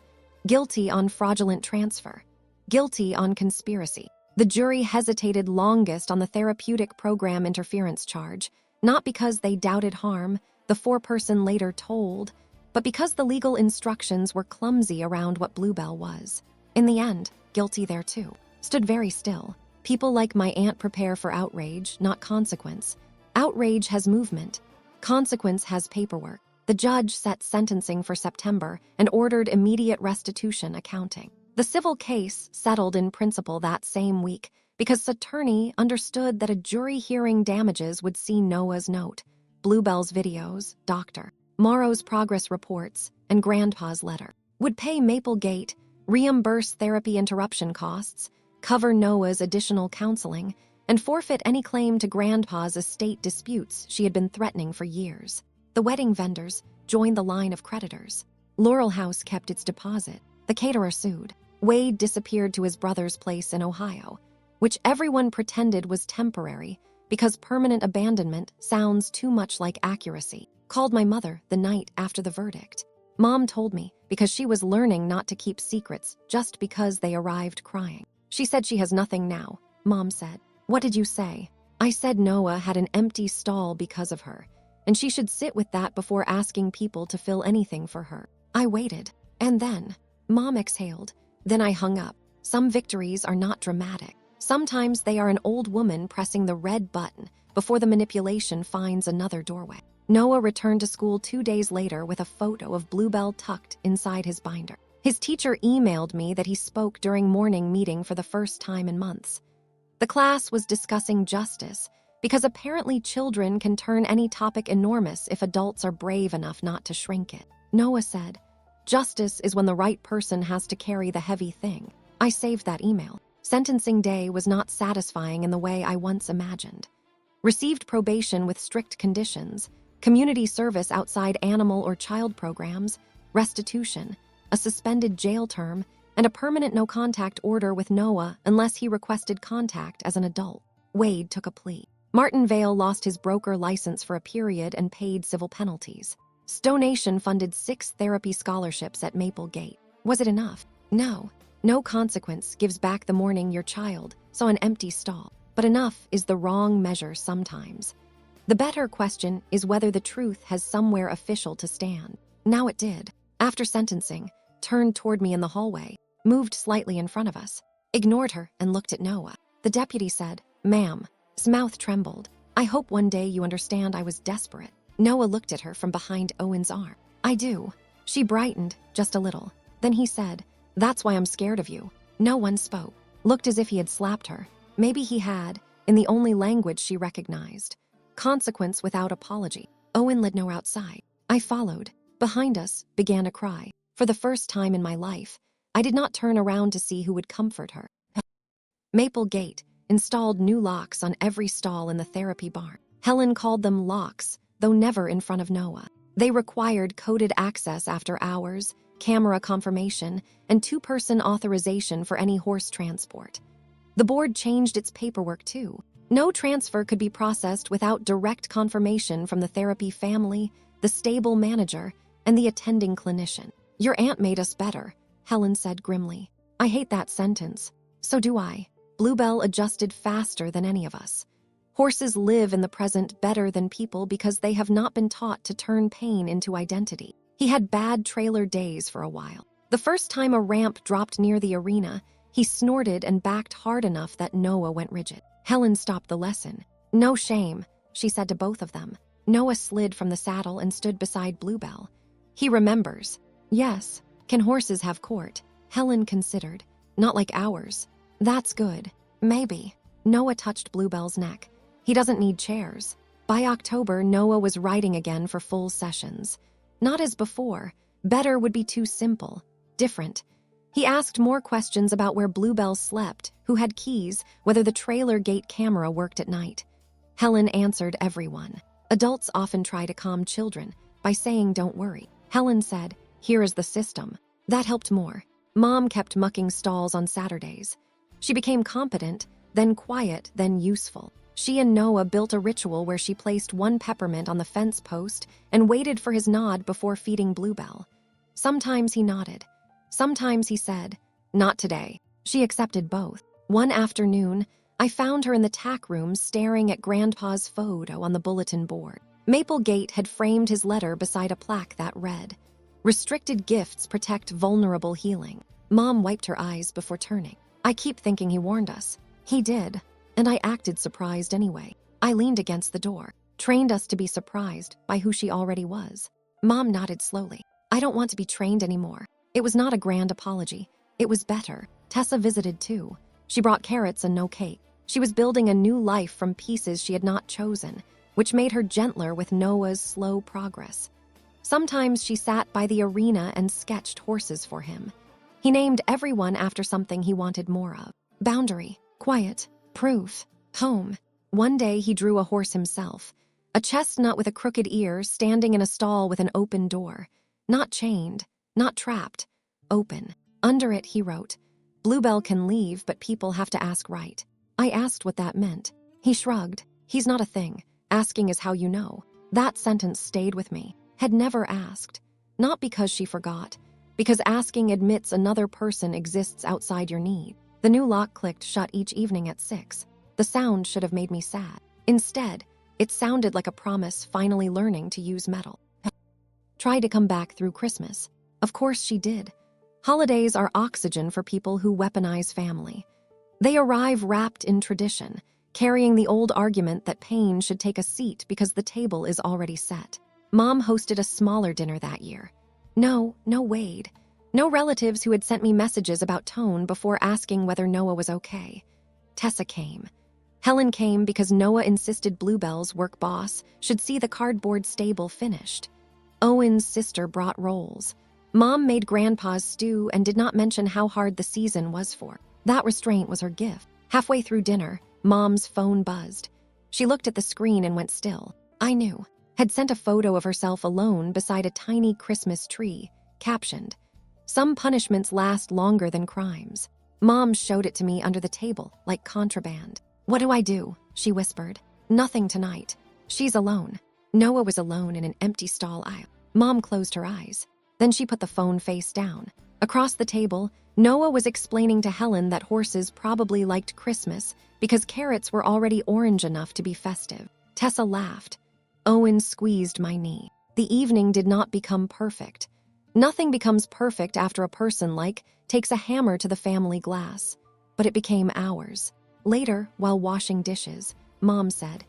Guilty on fraudulent transfer. Guilty on conspiracy. The jury hesitated longest on the therapeutic program interference charge, not because they doubted harm, the foreperson later told, but because the legal instructions were clumsy around what Bluebell was. In the end, guilty there too. Stood very still. People like my aunt prepare for outrage, not consequence. Outrage has movement. Consequence has paperwork. The judge set sentencing for September and ordered immediate restitution accounting. The civil case settled in principle that same week because attorney understood that a jury hearing damages would see Noah's note, Bluebell's videos, Dr. Morrow's progress reports, and Grandpa's letter. Would pay Maplegate, reimburse therapy interruption costs, cover Noah's additional counseling, and forfeit any claim to Grandpa's estate disputes she had been threatening for years. The wedding vendors joined the line of creditors. Laurel House kept its deposit. The caterer sued. Wade disappeared to his brother's place in Ohio, which everyone pretended was temporary because permanent abandonment sounds too much like accuracy. Called my mother the night after the verdict. Mom told me because she was learning not to keep secrets just because they arrived crying. She said she has nothing now, Mom said. What did you say? I said Noah had an empty stall because of her, and she should sit with that before asking people to fill anything for her. I waited, and then, Mom exhaled. Then I hung up. Some victories are not dramatic. Sometimes they are an old woman pressing the red button before the manipulation finds another doorway. Noah returned to school 2 days later with a photo of Bluebell tucked inside his binder. His teacher emailed me that he spoke during morning meeting for the first time in months. The class was discussing justice, because apparently children can turn any topic enormous if adults are brave enough not to shrink it. Noah said, "Justice is when the right person has to carry the heavy thing." I saved that email. Sentencing day was not satisfying in the way I once imagined. Received probation with strict conditions, community service outside animal or child programs, restitution, a suspended jail term, and a permanent no-contact order with Noah unless he requested contact as an adult. Wade took a plea. Martin Vale lost his broker license for a period and paid civil penalties. Stonation funded 6 therapy scholarships at Maple Gate. Was it enough? No. No consequence gives back the morning your child saw an empty stall. But enough is the wrong measure sometimes. The better question is whether the truth has somewhere official to stand. Now it did. After sentencing, turned toward me in the hallway, moved slightly in front of us, ignored her and looked at Noah. The deputy said, "Ma'am." His mouth trembled. "I hope one day you understand I was desperate." Noah looked at her from behind Owen's arm. "I do." She brightened just a little. Then he said, "That's why I'm scared of you." No one spoke. Looked as if he had slapped her. Maybe he had, in the only language she recognized. Consequence without apology. Owen led Noah outside. I followed. Behind us began a cry. For the first time in my life, I did not turn around to see who would comfort her. Maple Gate installed new locks on every stall in the therapy barn. Helen called them locks, though never in front of Noah. They required coded access after hours, camera confirmation, and 2-person authorization for any horse transport. The board changed its paperwork too. No transfer could be processed without direct confirmation from the therapy family, the stable manager, and the attending clinician. "Your aunt made us better," Helen said grimly. "I hate that sentence." "So do I." Bluebell adjusted faster than any of us. Horses live in the present better than people because they have not been taught to turn pain into identity. He had bad trailer days for a while. The first time a ramp dropped near the arena, he snorted and backed hard enough that Noah went rigid. Helen stopped the lesson. "No shame," she said to both of them. Noah slid from the saddle and stood beside Bluebell. "He remembers." "Yes. Can horses have court?" Helen considered. "Not like ours." "That's good. Maybe." Noah touched Bluebell's neck. "He doesn't need chairs." By October, Noah was writing again for full sessions. Not as before. Better would be too simple. Different. He asked more questions about where Bluebell slept, who had keys, whether the trailer gate camera worked at night. Helen answered everyone. Adults often try to calm children by saying don't worry. Helen said, "Here is the system." That helped more. Mom kept mucking stalls on Saturdays. She became competent, then quiet, then useful. She and Noah built a ritual where she placed 1 peppermint on the fence post and waited for his nod before feeding Bluebell. Sometimes he nodded. Sometimes he said, "Not today." She accepted both. One afternoon, I found her in the tack room staring at Grandpa's photo on the bulletin board. Maple Gate had framed his letter beside a plaque that read, "Restricted gifts protect vulnerable healing." Mom wiped her eyes before turning. "I keep thinking he warned us." He did, and I acted surprised anyway. I leaned against the door, trained us to be surprised by who she already was. Mom nodded slowly. "I don't want to be trained anymore." It was not a grand apology. It was better. Tessa visited too. She brought carrots and no cake. She was building a new life from pieces she had not chosen, which made her gentler with Noah's slow progress. Sometimes she sat by the arena and sketched horses for him. He named everyone after something he wanted more of. Boundary, quiet, proof, home. One day he drew a horse himself, a chestnut with a crooked ear standing in a stall with an open door. Not chained, not trapped, open. Under it he wrote, "Bluebell can leave, but people have to ask right." I asked what that meant. He shrugged. "He's not a thing. Asking is how you know." That sentence stayed with me. Had never asked. Not because she forgot, because asking admits another person exists outside your need. The new lock clicked shut each evening at 6. The sound should have made me sad. Instead, it sounded like a promise finally learning to use metal. Try to come back through Christmas. Of course she did. Holidays are oxygen for people who weaponize family. They arrive wrapped in tradition, carrying the old argument that pain should take a seat because the table is already set. Mom hosted a smaller dinner that year. No Wade. No relatives who had sent me messages about Tone before asking whether Noah was okay. Tessa came. Helen came because Noah insisted Bluebell's work boss should see the cardboard stable finished. Owen's sister brought rolls. Mom made Grandpa's stew and did not mention how hard the season was for. That restraint was her gift. Halfway through dinner, Mom's phone buzzed. She looked at the screen and went still. I knew. Had sent a photo of herself alone beside a tiny Christmas tree, captioned, "Some punishments last longer than crimes." Mom showed it to me under the table, like contraband. "What do I do?" she whispered. "Nothing tonight. She's alone." Noah was alone in an empty stall aisle. Mom closed her eyes. Then she put the phone face down. Across the table, Noah was explaining to Helen that horses probably liked Christmas because carrots were already orange enough to be festive. Tessa laughed. Owen squeezed my knee. The evening did not become perfect. Nothing becomes perfect after a person takes a hammer to the family glass. But it became ours. Later, while washing dishes, Mom said,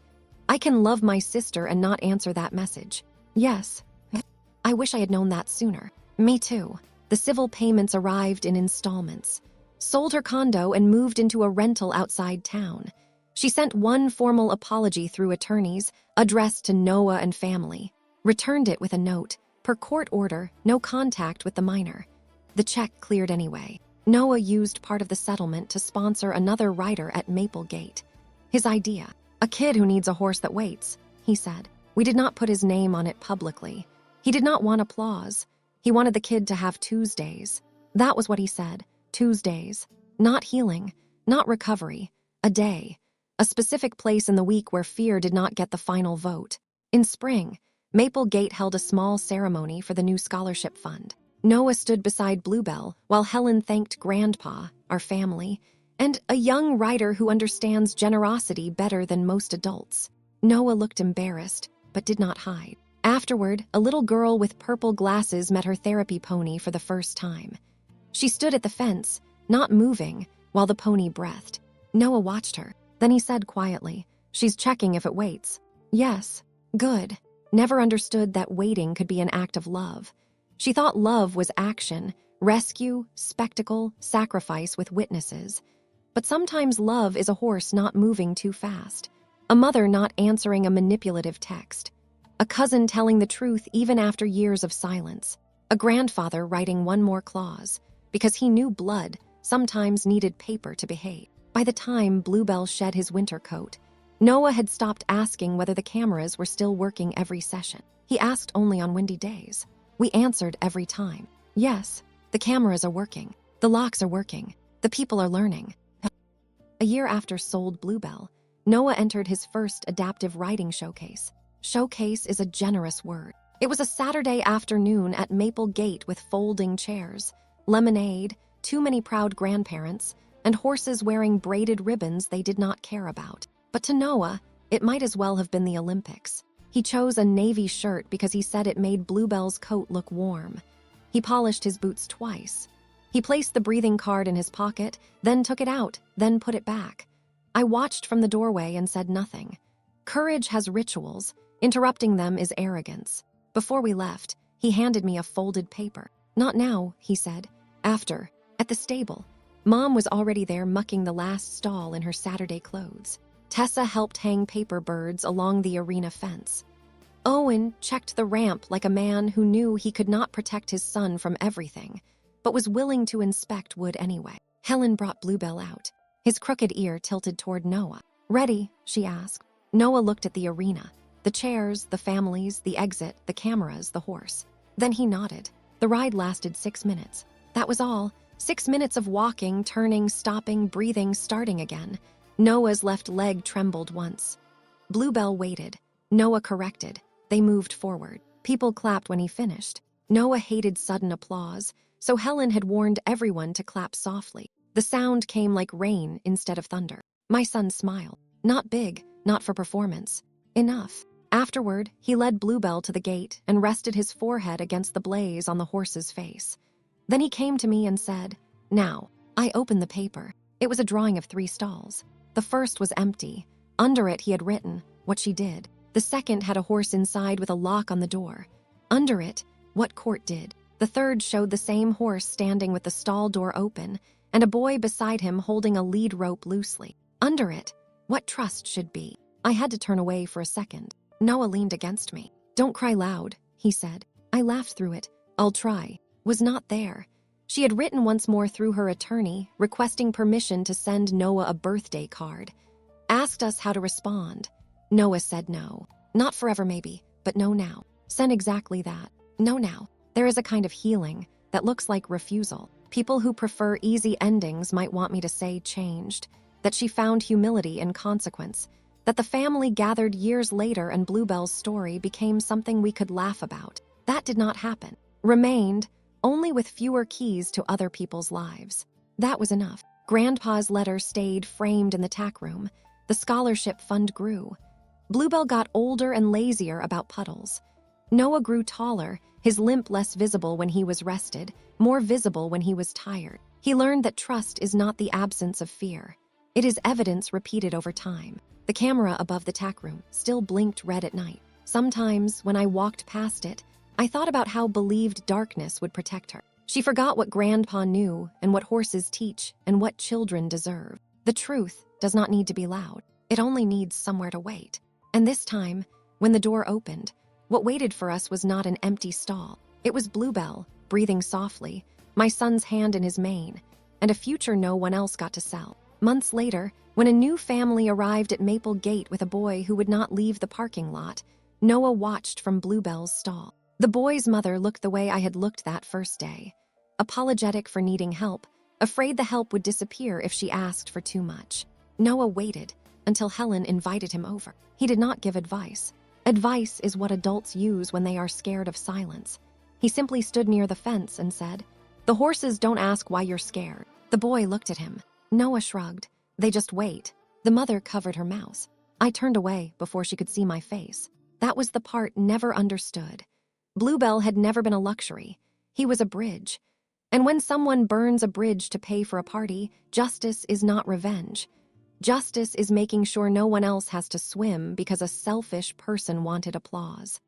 "I can love my sister and not answer that message." Yes. I wish I had known that sooner. Me too. The civil payments arrived in installments. Sold her condo and moved into a rental outside town. She sent one formal apology through attorneys, addressed to Noah and family. Returned it with a note, per court order, no contact with the minor. The check cleared anyway. Noah used part of the settlement to sponsor another writer at Maplegate. His idea. "A kid who needs a horse that waits," he said. We did not put his name on it publicly. He did not want applause. He wanted the kid to have Tuesdays. That was what he said. Tuesdays. Not healing, not recovery. A day. A specific place in the week where fear did not get the final vote. In spring, Maplegate held a small ceremony for the new scholarship fund. Noah stood beside Bluebell while Helen thanked Grandpa, our family, and a young writer who understands generosity better than most adults. Noah looked embarrassed, but did not hide. Afterward, a little girl with purple glasses met her therapy pony for the first time. She stood at the fence, not moving, while the pony breathed. Noah watched her. Then he said quietly, "She's checking if it waits." Yes, good. Never understood that waiting could be an act of love. She thought love was action, rescue, spectacle, sacrifice with witnesses. But sometimes love is a horse not moving too fast, a mother not answering a manipulative text, a cousin telling the truth even after years of silence, a grandfather writing one more clause, because he knew blood sometimes needed paper to behave. By the time Bluebell shed his winter coat, Noah had stopped asking whether the cameras were still working every session. He asked only on windy days. We answered every time. Yes, the cameras are working. The locks are working. The people are learning. A year after Sold Bluebell, Noah entered his first adaptive writing showcase. Showcase is a generous word. It was a Saturday afternoon at Maplegate with folding chairs, lemonade, too many proud grandparents, and horses wearing braided ribbons they did not care about. But to Noah, it might as well have been the Olympics. He chose a navy shirt because he said it made Bluebell's coat look warm. He polished his boots twice. He placed the breathing card in his pocket, then took it out, then put it back. I watched from the doorway and said nothing. Courage has rituals. Interrupting them is arrogance. Before we left, he handed me a folded paper. "Not now," he said. "After. At the stable." Mom was already there mucking the last stall in her Saturday clothes. Tessa helped hang paper birds along the arena fence. Owen checked the ramp like a man who knew he could not protect his son from everything, but was willing to inspect wood anyway. Helen brought Bluebell out, his crooked ear tilted toward Noah. "Ready?" she asked. Noah looked at the arena, the chairs, the families, the exit, the cameras, the horse. Then he nodded. The ride lasted 6 minutes. That was all. 6 minutes of walking, turning, stopping, breathing, starting again. Noah's left leg trembled once. Bluebell waited. Noah corrected. They moved forward. People clapped when he finished. Noah hated sudden applause, so Helen had warned everyone to clap softly. The sound came like rain instead of thunder. My son smiled. Not big, not for performance. Enough. Afterward, he led Bluebell to the gate and rested his forehead against the blaze on the horse's face. Then he came to me and said, "Now." I opened the paper. It was a drawing of 3 stalls. The first was empty. Under it he had written, "What she did." The second had a horse inside with a lock on the door. Under it, "What court did." The third showed the same horse standing with the stall door open and a boy beside him holding a lead rope loosely. Under it, "What trust should be." I had to turn away for a second. Noah leaned against me. "Don't cry loud," he said. I laughed through it. "I'll try." Was not there. She had written once more through her attorney, requesting permission to send Noah a birthday card. Asked us how to respond. Noah said no. Not forever maybe, but no now. Send exactly that. No now. There is a kind of healing that looks like refusal. People who prefer easy endings might want me to say changed. That she found humility in consequence. That the family gathered years later and Bluebell's story became something we could laugh about. That did not happen. Remained, only with fewer keys to other people's lives. That was enough. Grandpa's letter stayed framed in the tack room. The scholarship fund grew. Bluebell got older and lazier about puddles. Noah grew taller, his limp less visible when he was rested, more visible when he was tired. He learned that trust is not the absence of fear. It is evidence repeated over time. The camera above the tack room still blinked red at night. Sometimes, when I walked past it, I thought about how believed darkness would protect her. She forgot what Grandpa knew and what horses teach and what children deserve. The truth does not need to be loud. It only needs somewhere to wait. And this time, when the door opened, what waited for us was not an empty stall. It was Bluebell, breathing softly, my son's hand in his mane, and a future no one else got to sell. Months later, when a new family arrived at Maple Gate with a boy who would not leave the parking lot, Noah watched from Bluebell's stall. The boy's mother looked the way I had looked that first day. Apologetic for needing help, afraid the help would disappear if she asked for too much. Noah waited until Helen invited him over. He did not give advice. Advice is what adults use when they are scared of silence. He simply stood near the fence and said, "The horses don't ask why you're scared." The boy looked at him. Noah shrugged. "They just wait." The mother covered her mouth. I turned away before she could see my face. That was the part never understood. Bluebell had never been a luxury. He was a bridge. And when someone burns a bridge to pay for a party, justice is not revenge. Justice is making sure no one else has to swim because a selfish person wanted applause.